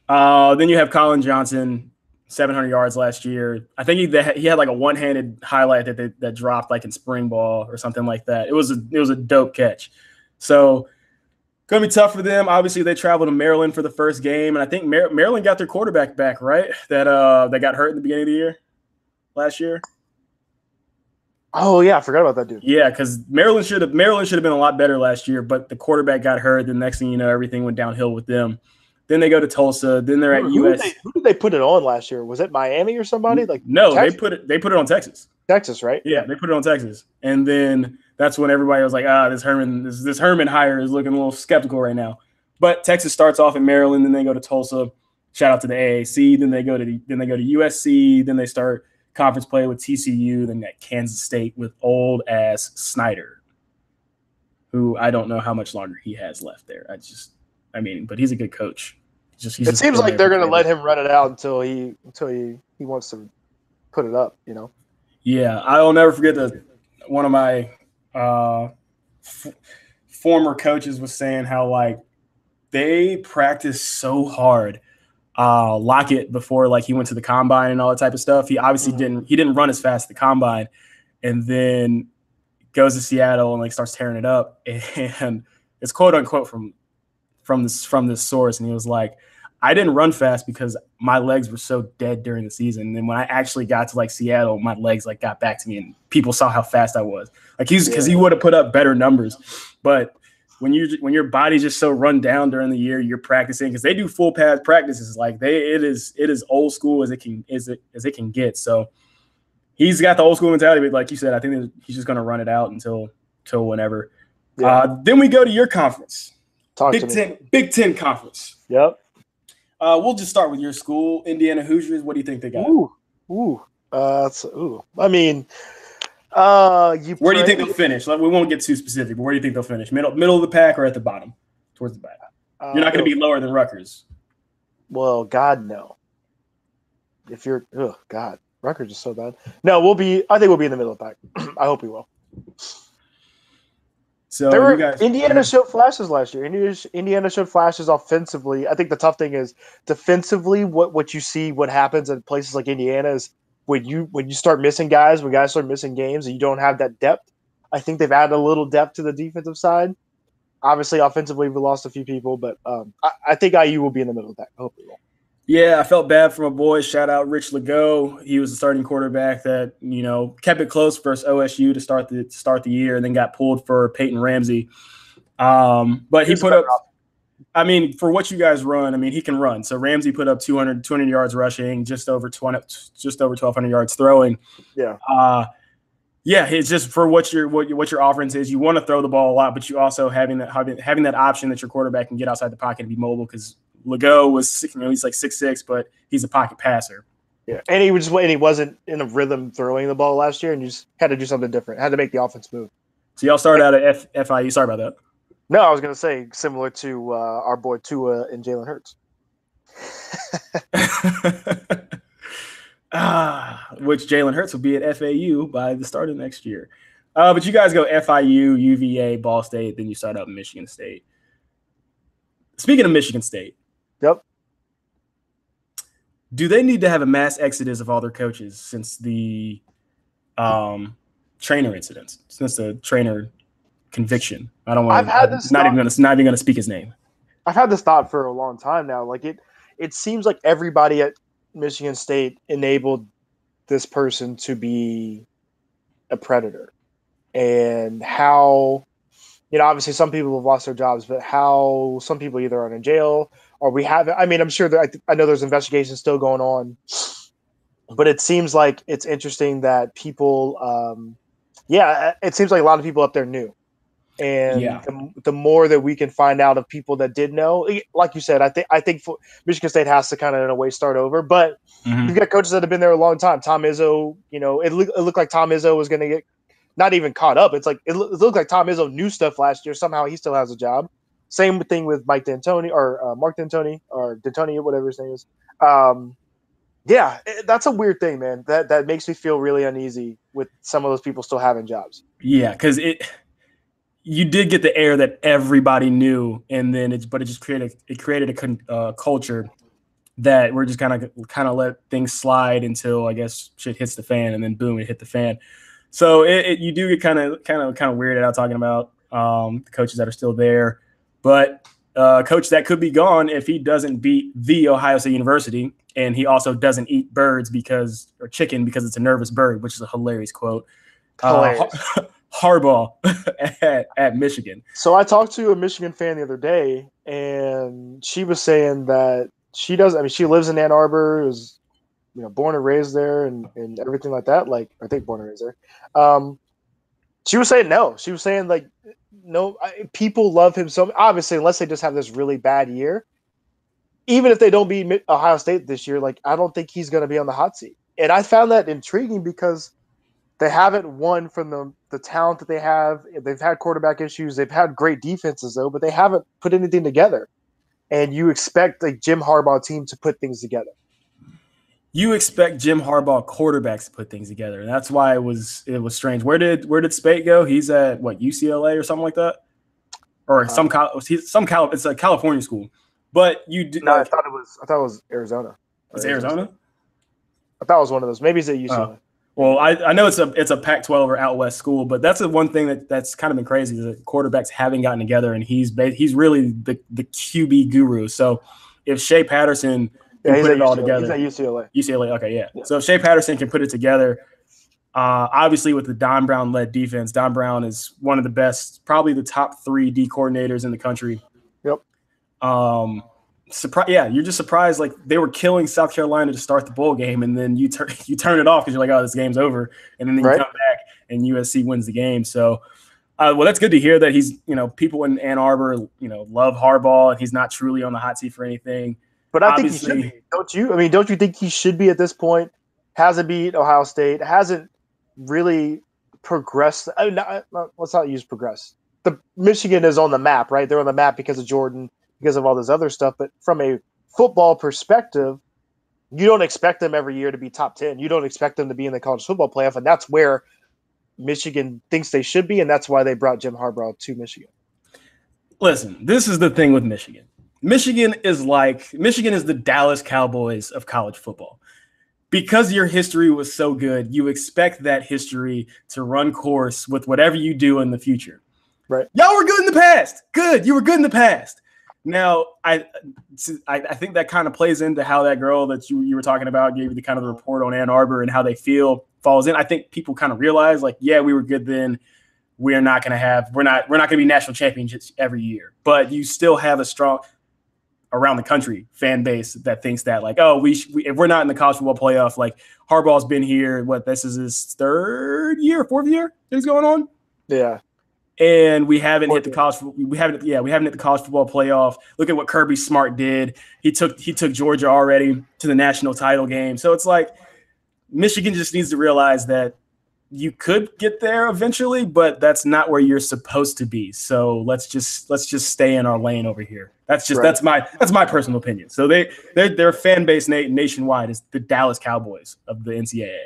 Then you have Colin Johnson, 700 yards last year. I think he had like a one-handed highlight that dropped like in spring ball or something like that. It was a dope catch. So Going to be tough for them. Obviously, they traveled to Maryland for the first game, and I think Maryland got their quarterback back, right? That got hurt in the beginning of the year last year. Oh yeah, I forgot about that dude. Yeah, because Maryland should have been a lot better last year, but the quarterback got hurt. The next thing you know, everything went downhill with them. Then they go to Tulsa. Then they're at US. Who did they put it on last year? Was it Miami or somebody? Like No, Texas? they put it on Texas. Texas, right? Yeah, they put it on Texas, and then that's when everybody was like, this Herman hire is looking a little skeptical right now. But Texas starts off in Maryland, then they go to Tulsa. Shout out to the AAC. Then they go to USC. Then they start conference play with TCU. Then at Kansas State with old ass Snyder, who I don't know how much longer he has left there. But he's a good coach. It seems like they're going to let him run it out until he wants to put it up. You know. Yeah, I'll never forget that one of my former coaches was saying how like they practice so hard. Lockett before like he went to the combine and all that type of stuff. He obviously didn't run as fast at the combine, and then goes to Seattle and like starts tearing it up. And it's quote unquote from this source, and he was like, I didn't run fast because my legs were so dead during the season. And then when I actually got to like Seattle, my legs like got back to me and people saw how fast I was. Like because he would have put up better numbers. But when your body's just so run down during the year, you're practicing because they do full pad practices. Like it is old school as it can get. So he's got the old school mentality. But like you said, I think he's just going to run it out until whenever. Yeah. Then we go to your conference, Big Ten conference. Yep. We'll just start with your school, Indiana Hoosiers. What do you think they got? I mean, where do you think they'll finish? We won't get too specific, but where do you think they'll finish? Middle of the pack or at the bottom, towards the back? You're not going to be lower than Rutgers. Well, God no. If you're, God, Rutgers is so bad. No, I think we'll be in the middle of the pack. I hope we will. So Indiana showed flashes last year. Indiana showed flashes offensively. I think the tough thing is defensively. What you see, what happens in places like Indiana is when you start missing guys, when guys start missing games, and you don't have that depth. I think they've added a little depth to the defensive side. Obviously, offensively, we lost a few people, but I think IU will be in the middle of that. I hope we will. Yeah, I felt bad for my boy. Shout out Rich Legault. He was the starting quarterback that kept it close versus OSU to start the year, and then got pulled for Peyton Ramsey. But he put up. I mean, for what you guys run, I mean, he can run. So Ramsey put up 200 yards rushing, just over 1,200 yards throwing. Yeah. Yeah, it's just for what your offense is. You want to throw the ball a lot, but you also having that option that your quarterback can get outside the pocket and be mobile because Legault was, he's like 6'6", but he's a pocket passer. Yeah, and he wasn't in a rhythm throwing the ball last year, and you just had to do something different. Had to make the offense move. So y'all started out at FIU. Sorry about that. No, I was going to say similar to our boy Tua and Jalen Hurts. Which Jalen Hurts will be at FAU by the start of next year. But you guys go FIU, UVA, Ball State, then you start out in Michigan State. Speaking of Michigan State. Yep. Do they need to have a mass exodus of all their coaches since the trainer incidents, since the trainer conviction? I don't want to. Not even going to speak his name. I've had this thought for a long time now. Like it seems like everybody at Michigan State enabled this person to be a predator, and how, obviously some people have lost their jobs, but how some people either are in jail or we have. I mean, I'm sure that I know there's investigations still going on, but it seems like it's interesting that people, it seems like a lot of people up there knew. And the more that we can find out of people that did know, like you said, I think Michigan State has to kind of in a way start over. But you've got coaches that have been there a long time. Tom Izzo, it looked like Tom Izzo was going to get not even caught up. It's like it looked like Tom Izzo knew stuff last year. Somehow he still has a job. Same thing with Mike D'Antoni or Mark D'Antoni or D'Antoni, whatever his name is. That's a weird thing, man. That makes me feel really uneasy with some of those people still having jobs. Yeah, because you did get the air that everybody knew, and then it just created a culture that we're just kind of let things slide until I guess shit hits the fan, and then boom, it hit the fan. So you do get kind of weirded out talking about the coaches that are still there, But coach that could be gone if he doesn't beat the Ohio State University, and he also doesn't eat or chicken because it's a nervous bird, which is a hilarious quote. Hilarious. Harbaugh at Michigan. So I talked to a Michigan fan the other day, and she was saying that she does. I mean, she lives in Ann Arbor, is born and raised there, and everything like that. Like, I think born and raised there. She was saying no. She was saying like no. People love him so obviously, unless they just have this really bad year. Even if they don't beat Ohio State this year, like I don't think he's going to be on the hot seat. And I found that intriguing because they haven't won from the talent that they have. They've had quarterback issues. They've had great defenses, though, but they haven't put anything together. And you expect a Jim Harbaugh team to put things together. You expect Jim Harbaugh quarterbacks to put things together. And that's why it was strange. Where did Spate go? He's at what, UCLA or something like that? Or it's a California school. But you do. No, I thought it was Arizona. It's Arizona? I thought it was one of those. Maybe it's at UCLA. Well, I know it's a Pac-12 or out west school, but that's the one thing that's kind of been crazy is that quarterbacks haven't gotten together, and he's really the QB guru. So if Shea Patterson can put it all together, he's at UCLA. UCLA, okay, yeah. So if Shea Patterson can put it together, obviously with the Don Brown led defense, Don Brown is one of the best, probably the top 3 D coordinators in the country. Yep. You're just surprised. Like they were killing South Carolina to start the bowl game, and then you turn it off because you're like, oh, this game's over, and then you come back and USC wins the game. So, well, that's good to hear that he's people in Ann Arbor love Harbaugh, and he's not truly on the hot seat for anything. But I think he should be, don't you? I mean, don't you think he should be at this point? Hasn't beat Ohio State, hasn't really progressed. Let's not use progress. The Michigan is on the map, right? They're on the map because of Jordan, because of all this other stuff. But from a football perspective, you don't expect them every year to be top 10. You don't expect them to be in the college football playoff. And that's where Michigan thinks they should be. And that's why they brought Jim Harbaugh to Michigan. Listen, this is the thing with Michigan. Michigan is the Dallas Cowboys of college football. Because your history was so good, you expect that history to run course with whatever you do in the future. Right. Y'all were good in the past. Good. You were good in the past. Now, I think that kind of plays into how that girl that you were talking about gave you the kind of the report on Ann Arbor and how they feel falls in. I think people kind of realize like, yeah, we were good then. We're not going to be national champions every year, but you still have a strong around the country fan base that thinks that like, oh, if we're not in the college football playoff, like Harbaugh's been here. This is his 4th year that he's going on. Yeah. And we haven't hit the college. We haven't hit the college football playoff. Look at what Kirby Smart did. He took Georgia already to the national title game. So it's like Michigan just needs to realize that you could get there eventually, but that's not where you're supposed to be. So let's just stay in our lane over here. That's my personal opinion. So their fan base nationwide is the Dallas Cowboys of the NCAA.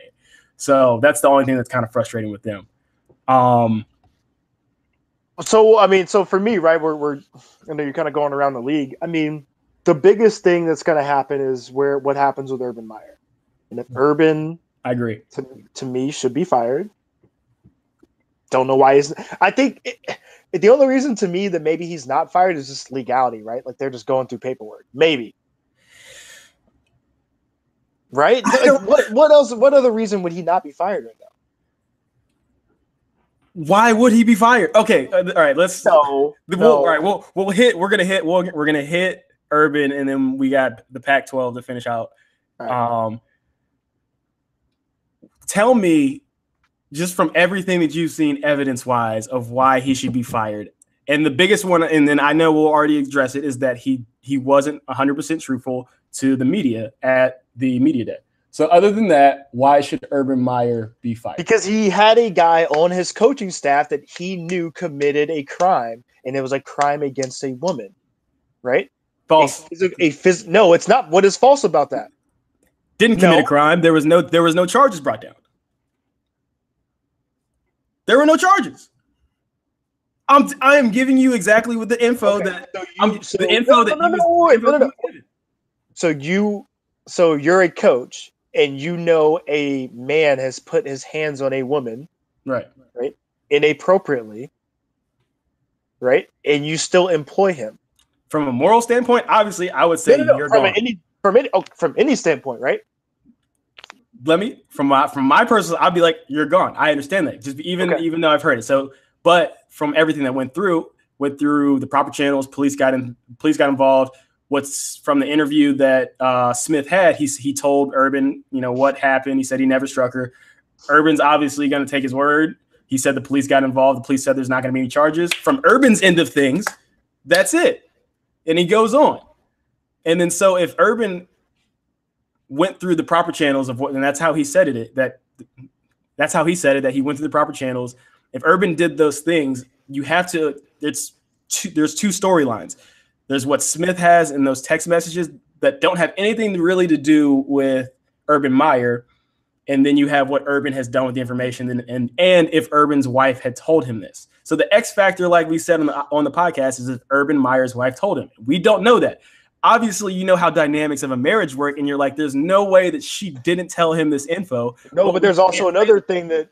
So that's the only thing that's kind of frustrating with them. So for me, right, we're I know you're kind of going around the league. I mean, the biggest thing that's going to happen is what happens with Urban Meyer. And if Urban, I agree, to me, should be fired. Don't know why he's. I think the only reason to me that maybe he's not fired is just legality, right? Like they're just going through paperwork, maybe. Right? What else? What other reason would he not be fired right now? Why would he be fired? Okay, all right. Let's. No. All right. We're gonna hit Urban, and then we got the Pac-12 to finish out. Right. Tell me, just from everything that you've seen, evidence-wise, of why he should be fired. And the biggest one, and then I know we'll already address it, is that he wasn't 100% truthful to the media at the media day. So other than that, why should Urban Meyer be fired? Because he had a guy on his coaching staff that he knew committed a crime, and it was a crime against a woman, right? False. No, it's not. What is false about that? Didn't commit a crime. There was no charges brought down. There were no charges. I am giving you exactly with the info So you're a coach and you know a man has put his hands on a woman, right, inappropriately, right? And you still employ him. From a moral standpoint, obviously, I would say No. you're gone. From any standpoint, right? From my personal, I'd be like, you're gone. I understand that. Just even though I've heard it. So, but from everything that went through the proper channels, police got involved. What's from the interview that Smith had, he told Urban, what happened. He said he never struck her. Urban's obviously going to take his word. He said the police got involved. The police said there's not going to be any charges. From Urban's end of things, that's it. And he goes on. And then so if Urban went through the proper channels of what, and that's how he said it, that he went through the proper channels. If Urban did those things, you have to, there's two storylines. There's what Smith has in those text messages that don't have anything really to do with Urban Meyer. And then you have what Urban has done with the information, and if Urban's wife had told him this. So the X factor, like we said on the podcast, is if Urban Meyer's wife told him. We don't know that. Obviously, you know how dynamics of a marriage work, and you're like, there's no way that she didn't tell him this info. No, but there's also another thing that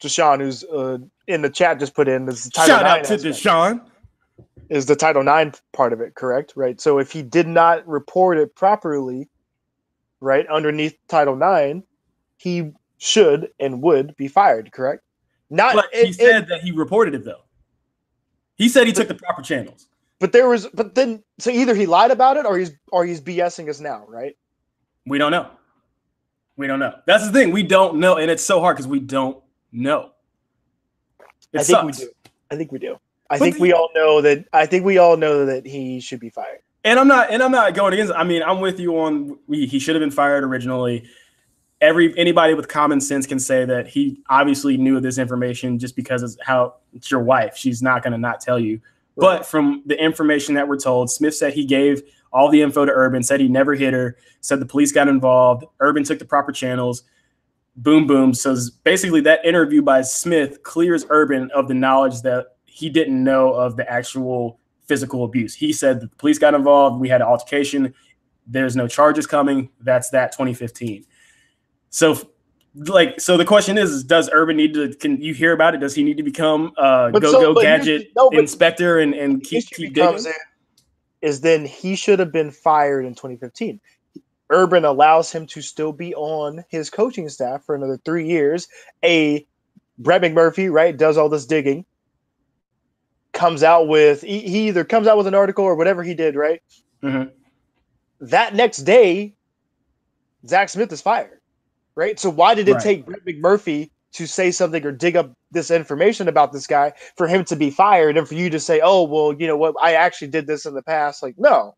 Deshaun, who's in the chat, just put in. Is Shout out to Deshaun. Is the Title IX part of it correct? Right. So if he did not report it properly, right, underneath Title IX, he should and would be fired, correct? But he said that he reported it, though. He said he took the proper channels. But then either he lied about it or he's BSing us now, right? We don't know. That's the thing. We don't know, and it's so hard because we don't know. I think we do. I think we all know that he should be fired. And I'm not going against. I mean, I'm with you on he should have been fired originally. Anybody with common sense can say that he obviously knew this information just because it's your wife. She's not going to not tell you. Right. But from the information that we're told, Smith said he gave all the info to Urban, said he never hit her, said the police got involved. Urban took the proper channels. Boom, boom. So basically that interview by Smith clears Urban of the knowledge that he didn't know of the actual physical abuse. He said that the police got involved. We had an altercation. There's no charges coming. That's that 2015. So the question is does Urban need to, can you hear about it? Does he need to become a gadget inspector and keep digging? Is then he should have been fired in 2015. Urban allows him to still be on his coaching staff for another 3 years. Brett McMurphy, right, does all this digging. Comes out with he either comes out with an article or whatever he did, right? Mm-hmm. That next day, Zach Smith is fired, right? So why did it take Brett McMurphy to say something or dig up this information about this guy for him to be fired and for you to say, oh, well, you know what, I actually did this in the past? Like, no.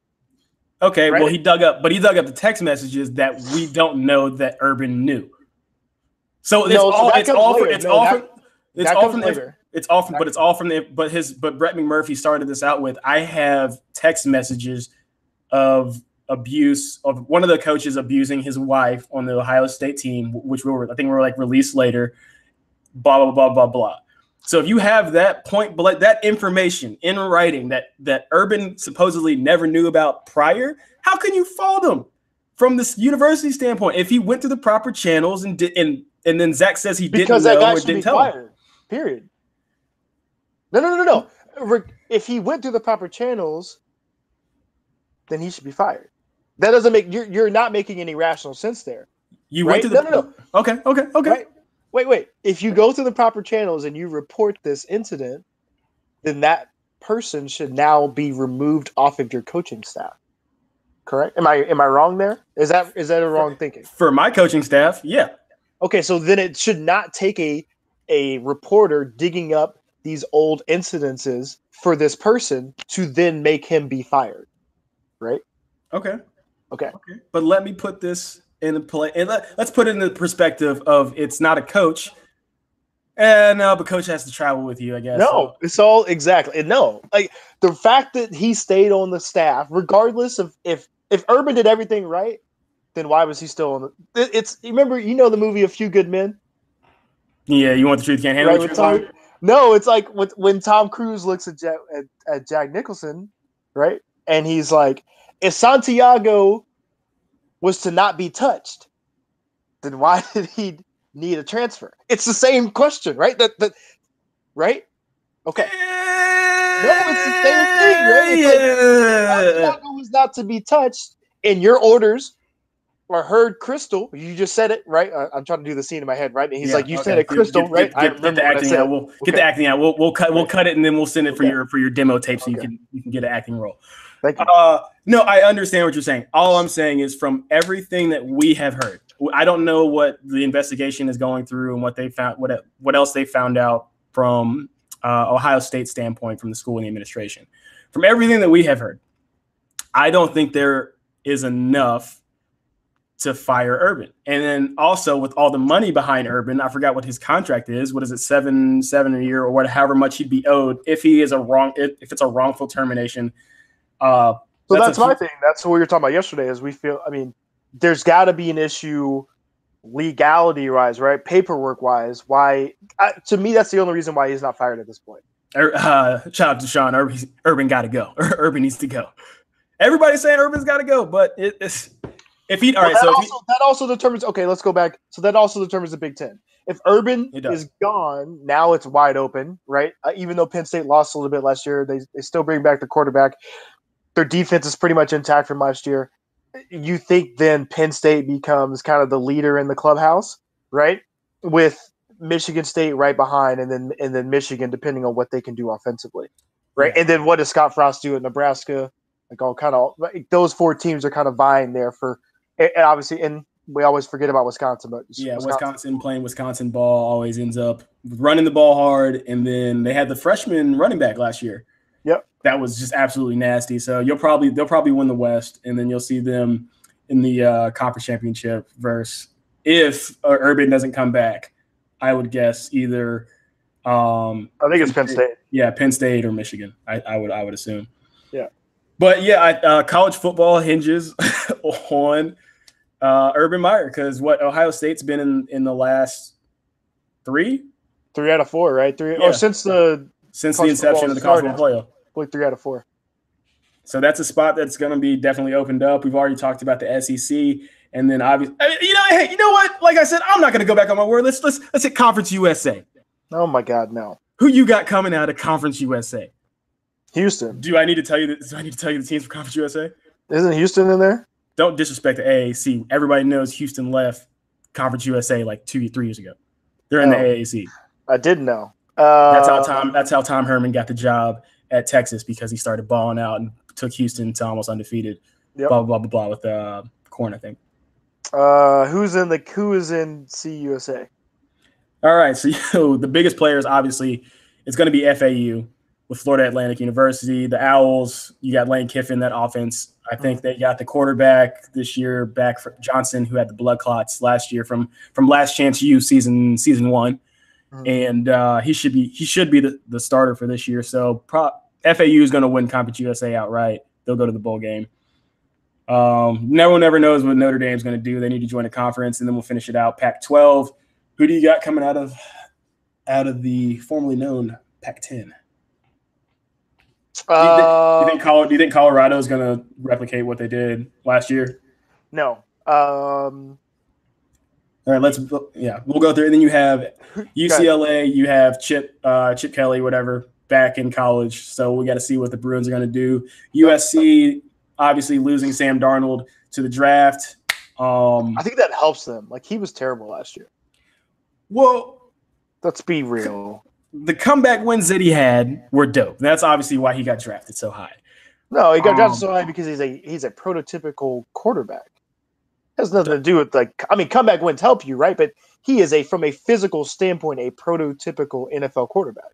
Okay, right? Well, he dug up the text messages that we don't know that Urban knew. So Brett McMurphy started this out with, I have text messages of abuse of one of the coaches abusing his wife on the Ohio State team, which I think were like released later, blah, blah, blah, blah, blah. So if you have that that information in writing that Urban supposedly never knew about prior, how can you fault him from this university standpoint? If he went through the proper channels and then Zach says he didn't know or didn't tell him. Period. No. If he went through the proper channels, then he should be fired. That doesn't make you're not making any rational sense there. You went to the no. Okay. Right? Wait. If you go through the proper channels and you report this incident, then that person should now be removed off of your coaching staff. Correct? Am I wrong there? Is that a wrong thinking? For my coaching staff, yeah. Okay, so then it should not take a reporter digging up these old incidences for this person to then make him be fired. Right? Okay. Okay. But let me put this in play, and let's put it in the perspective of it's not a coach. No, but coach has to travel with you, I guess. No, it's all exactly. No, like the fact that he stayed on the staff, regardless of if Urban did everything right, then why was he still on the? It's remember, the movie A Few Good Men. Yeah, you want the truth, can't handle the truth. No, it's like when Tom Cruise looks at Jack Nicholson, right, and he's like, if Santiago was to not be touched, then why did he need a transfer? It's the same question, right? That right? Okay. No, it's the same thing, right? It's like Santiago was not to be touched, and your orders are heard crystal. You just said it, right? I'm trying to do the scene in my head, right? And he's Yeah. like, "You said Okay. it crystal, right?" I Get the remember what I acting out. said. We'll get Okay. the acting out. We'll cut it, and then we'll send it Okay. for your demo tape so Okay. you can get an acting role. Thank you. No, I understand what you're saying. All I'm saying is from everything that we have heard, I don't know what the investigation is going through and what they found, what else they found out from Ohio State standpoint from the school and the administration. From everything that we have heard, I don't think there is enough to fire Urban. And then also with all the money behind Urban, I forgot what his contract is. What is it, seven a year or however much he'd be owed if it's a wrongful termination. So that's my thing. That's what we were talking about yesterday. Is we feel, I mean, there's got to be an issue legality wise, right? Paperwork wise. Why? To me, that's the only reason why he's not fired at this point. Shout out to Sean. Urban got to go. Urban needs to go. Everybody's saying Urban's got to go, but it's if he all right. That also determines. Okay, let's go back. So that also determines the Big Ten. If Urban is gone, now it's wide open, right? Even though Penn State lost a little bit last year, they still bring back the quarterback. Their defense is pretty much intact from last year. You think then Penn State becomes kind of the leader in the clubhouse, right? With Michigan State right behind, and then Michigan, depending on what they can do offensively, right? Yeah. And then what does Scott Frost do at Nebraska? Like all kind of those four teams are kind of vying there for, and obviously, and we always forget about Wisconsin, but Wisconsin playing Wisconsin ball always ends up running the ball hard, and then they had the freshman running back last year. Yep. That was just absolutely nasty. So they'll probably win the West, and then you'll see them in the conference championship versus if Urban doesn't come back. I would guess either. I think it's Penn State. Yeah, Penn State or Michigan. I would assume. Yeah. But yeah, college football hinges on Urban Meyer because what Ohio State's been in the last three out of four, right? Since the inception of the college football playoff. 3 out of 4. So that's a spot that's going to be definitely opened up. We've already talked about the SEC, and then obviously, hey, you know what? Like I said, I'm not going to go back on my word. Let's hit Conference USA. Oh my God, no! Who you got coming out of Conference USA? Houston. Do I need to tell you the teams for Conference USA? Isn't Houston in there? Don't disrespect the AAC. Everybody knows Houston left Conference USA like 2 or 3 years ago. They're in the AAC. I didn't know. That's how Tom Herman got the job at Texas because he started balling out and took Houston to almost undefeated. Yep. Blah blah blah blah with Corn, I think. Who is in CUSA? All right, so the biggest players obviously it's going to be FAU with Florida Atlantic University. The Owls, you got Lane Kiffin, that offense. I think they got the quarterback this year back for Johnson, who had the blood clots last year from Last Chance U season 1. And he should be the starter for this year. So FAU is going to win Conference USA outright. They'll go to the bowl game. No one ever knows what Notre Dame's going to do. They need to join a conference, and then we'll finish it out. Pac-12. Who do you got coming out of the formerly known Pac-10? Do you think Colorado is going to replicate what they did last year? No. All right, we'll go through. And then you have UCLA, you have Chip Kelly, whatever, back in college. So we got to see what the Bruins are going to do. USC, obviously losing Sam Darnold to the draft. I think that helps them. Like, he was terrible last year. Well, let's be real. The comeback wins that he had were dope. That's obviously why he got drafted so high. No, he got drafted so high because he's a prototypical quarterback. Has nothing to do with comeback wins help you, right? But he is from a physical standpoint, a prototypical NFL quarterback.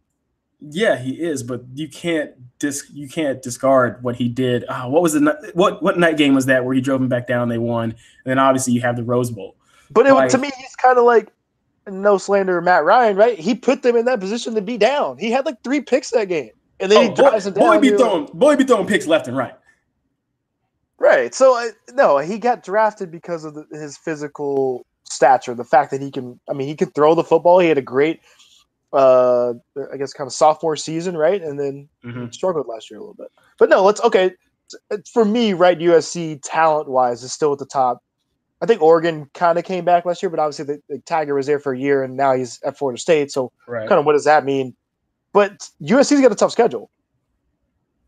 Yeah, he is, but you can't discard what he did. What was what night game was that where he drove him back down? They won, and then obviously you have the Rose Bowl. But to me, he's kind of like no slander of Matt Ryan, right? He put them in that position to be down. He had like 3 picks that game, and then he drives them down. Boy be throwing picks left and right. Right. So, no, he got drafted because of his physical stature, the fact that he can throw the football. He had a great, kind of sophomore season, right? And then struggled last year a little bit. But no, for me, right, USC talent-wise is still at the top. I think Oregon kind of came back last year, but obviously the Tiger was there for a year, and now he's at Florida State. So kind of what does that mean? But USC's got a tough schedule.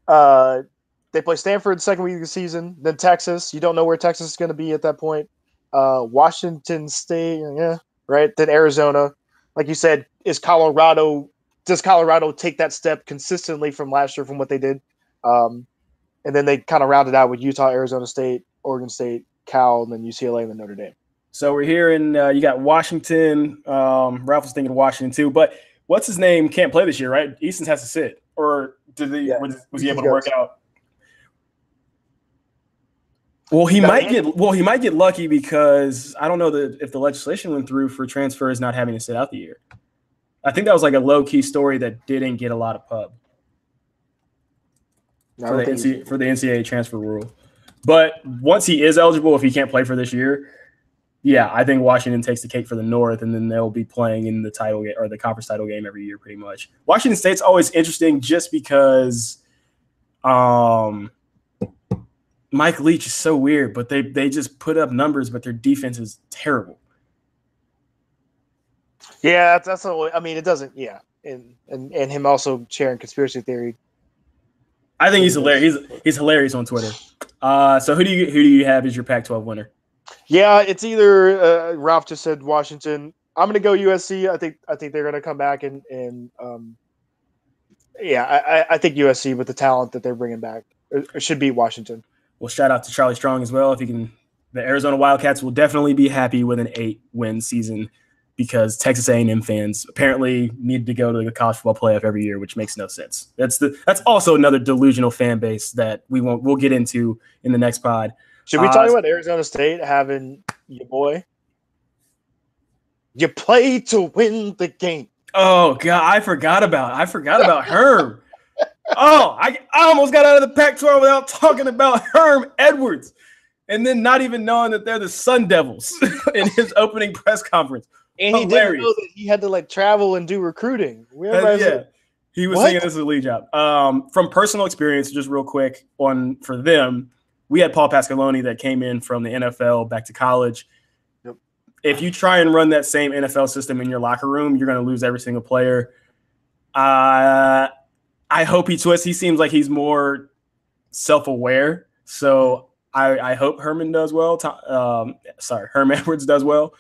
They play Stanford second week of the season, then Texas. You don't know where Texas is going to be at that point. Washington State, yeah, right. Then Arizona, like you said, is Colorado. Does Colorado take that step consistently from last year from what they did? And then they kind of rounded out with Utah, Arizona State, Oregon State, Cal, and then UCLA and then Notre Dame. So we're here in you got Washington. Ralph was thinking Washington too, but what's his name can't play this year, right? Easton has to sit, or did he? Yeah, was he able to work out? Well, he might get lucky because I don't know if the legislation went through for transfers not having to sit out the year. I think that was like a low key story that didn't get a lot of pub for the NCAA transfer rule. But once he is eligible, if he can't play for this year, yeah, I think Washington takes the cake for the North, and then they'll be playing in the title game or the conference title game every year, pretty much. Washington State's always interesting just because Mike Leach is so weird, but they just put up numbers, but their defense is terrible. Yeah, that's what I mean. It doesn't, yeah, and him also sharing conspiracy theory. I think he's hilarious. He's hilarious on Twitter. So who do you have as your Pac-12 winner? Yeah, it's either Ralph just said Washington. I'm going to go USC. I think they're going to come back and I think USC with the talent that they're bringing back should beat Washington. Well, shout out to Charlie Strong as well. If he can, the Arizona Wildcats will definitely be happy with an 8-win season because Texas A&M fans apparently need to go to the college football playoff every year, which makes no sense. That's also another delusional fan base that we'll get into in the next pod. Should we talk about Arizona State having your boy? You play to win the game. Oh God, I forgot about Herm. Oh, I almost got out of the Pac-12 without talking about Herm Edwards, and then not even knowing that they're the Sun Devils in his opening press conference. And he didn't know that he had to travel and do recruiting. He was saying this is a lead job. From personal experience, just real quick for them, we had Paul Pasqualoni that came in from the NFL back to college. Yep. If you try and run that same NFL system in your locker room, you're going to lose every single player. I hope he twists. He seems like he's more self-aware. So I hope Herm does well. Herm Edwards does well.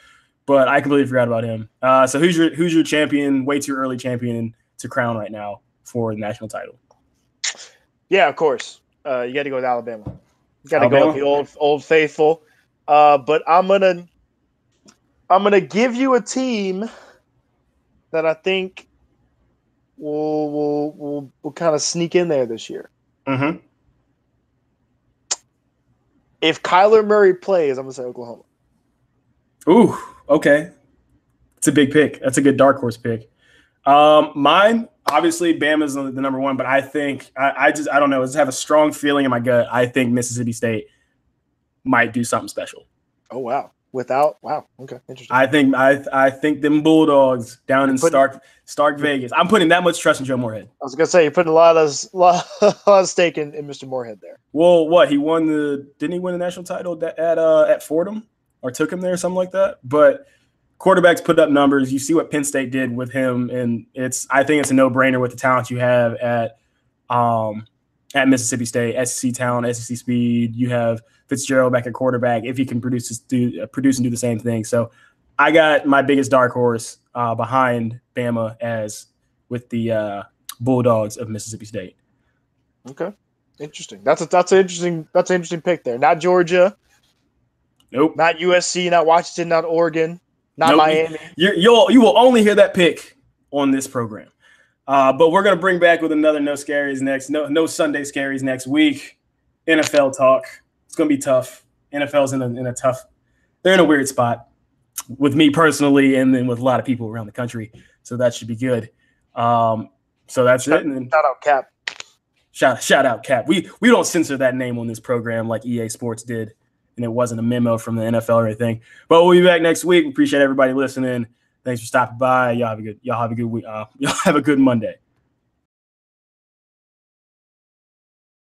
But I completely forgot about him. So who's your champion, way too early champion to crown right now for the national title? Yeah, of course. You got to go with Alabama. You got to go with the old faithful. But I'm gonna give you a team that I think will kind of sneak in there this year. Mm-hmm. If Kyler Murray plays, I'm gonna say Oklahoma. Ooh, okay. It's a big pick. That's a good dark horse pick. Mine, obviously, Bama's the number one, but I think I don't know. I just have a strong feeling in my gut. I think Mississippi State might do something special. Oh wow! Okay, interesting. I think them Bulldogs down in Stark Vegas. I'm putting that much trust in Joe Moorhead. I was gonna say you're putting a lot of stake in Mr. Moorhead there. Well, what he won didn't he win the national title at Fordham or took him there or something like that? But quarterbacks put up numbers. You see what Penn State did with him, and I think it's a no-brainer with the talent you have at Mississippi State, SEC talent, SEC speed. You have Fitzgerald back at quarterback if he can produce and do the same thing. So I got my biggest dark horse behind Bama as with the Bulldogs of Mississippi State. Okay, interesting. That's an interesting pick there. Not Georgia. Nope. Not USC. Not Washington. Not Oregon. Not Miami. You will only hear that pick on this program. But we're gonna bring back with another no Sunday Scaries next week. NFL talk. It's gonna be tough. NFL's in a tough. They're in a weird spot with me personally, and then with a lot of people around the country. So that should be good. So that's it. And then, shout out Cap. Shout out Cap. We don't censor that name on this program like EA Sports did, and it wasn't a memo from the NFL or anything. But we'll be back next week. Appreciate everybody listening. Thanks for stopping by. Y'all have a good week. Y'all have a good Monday.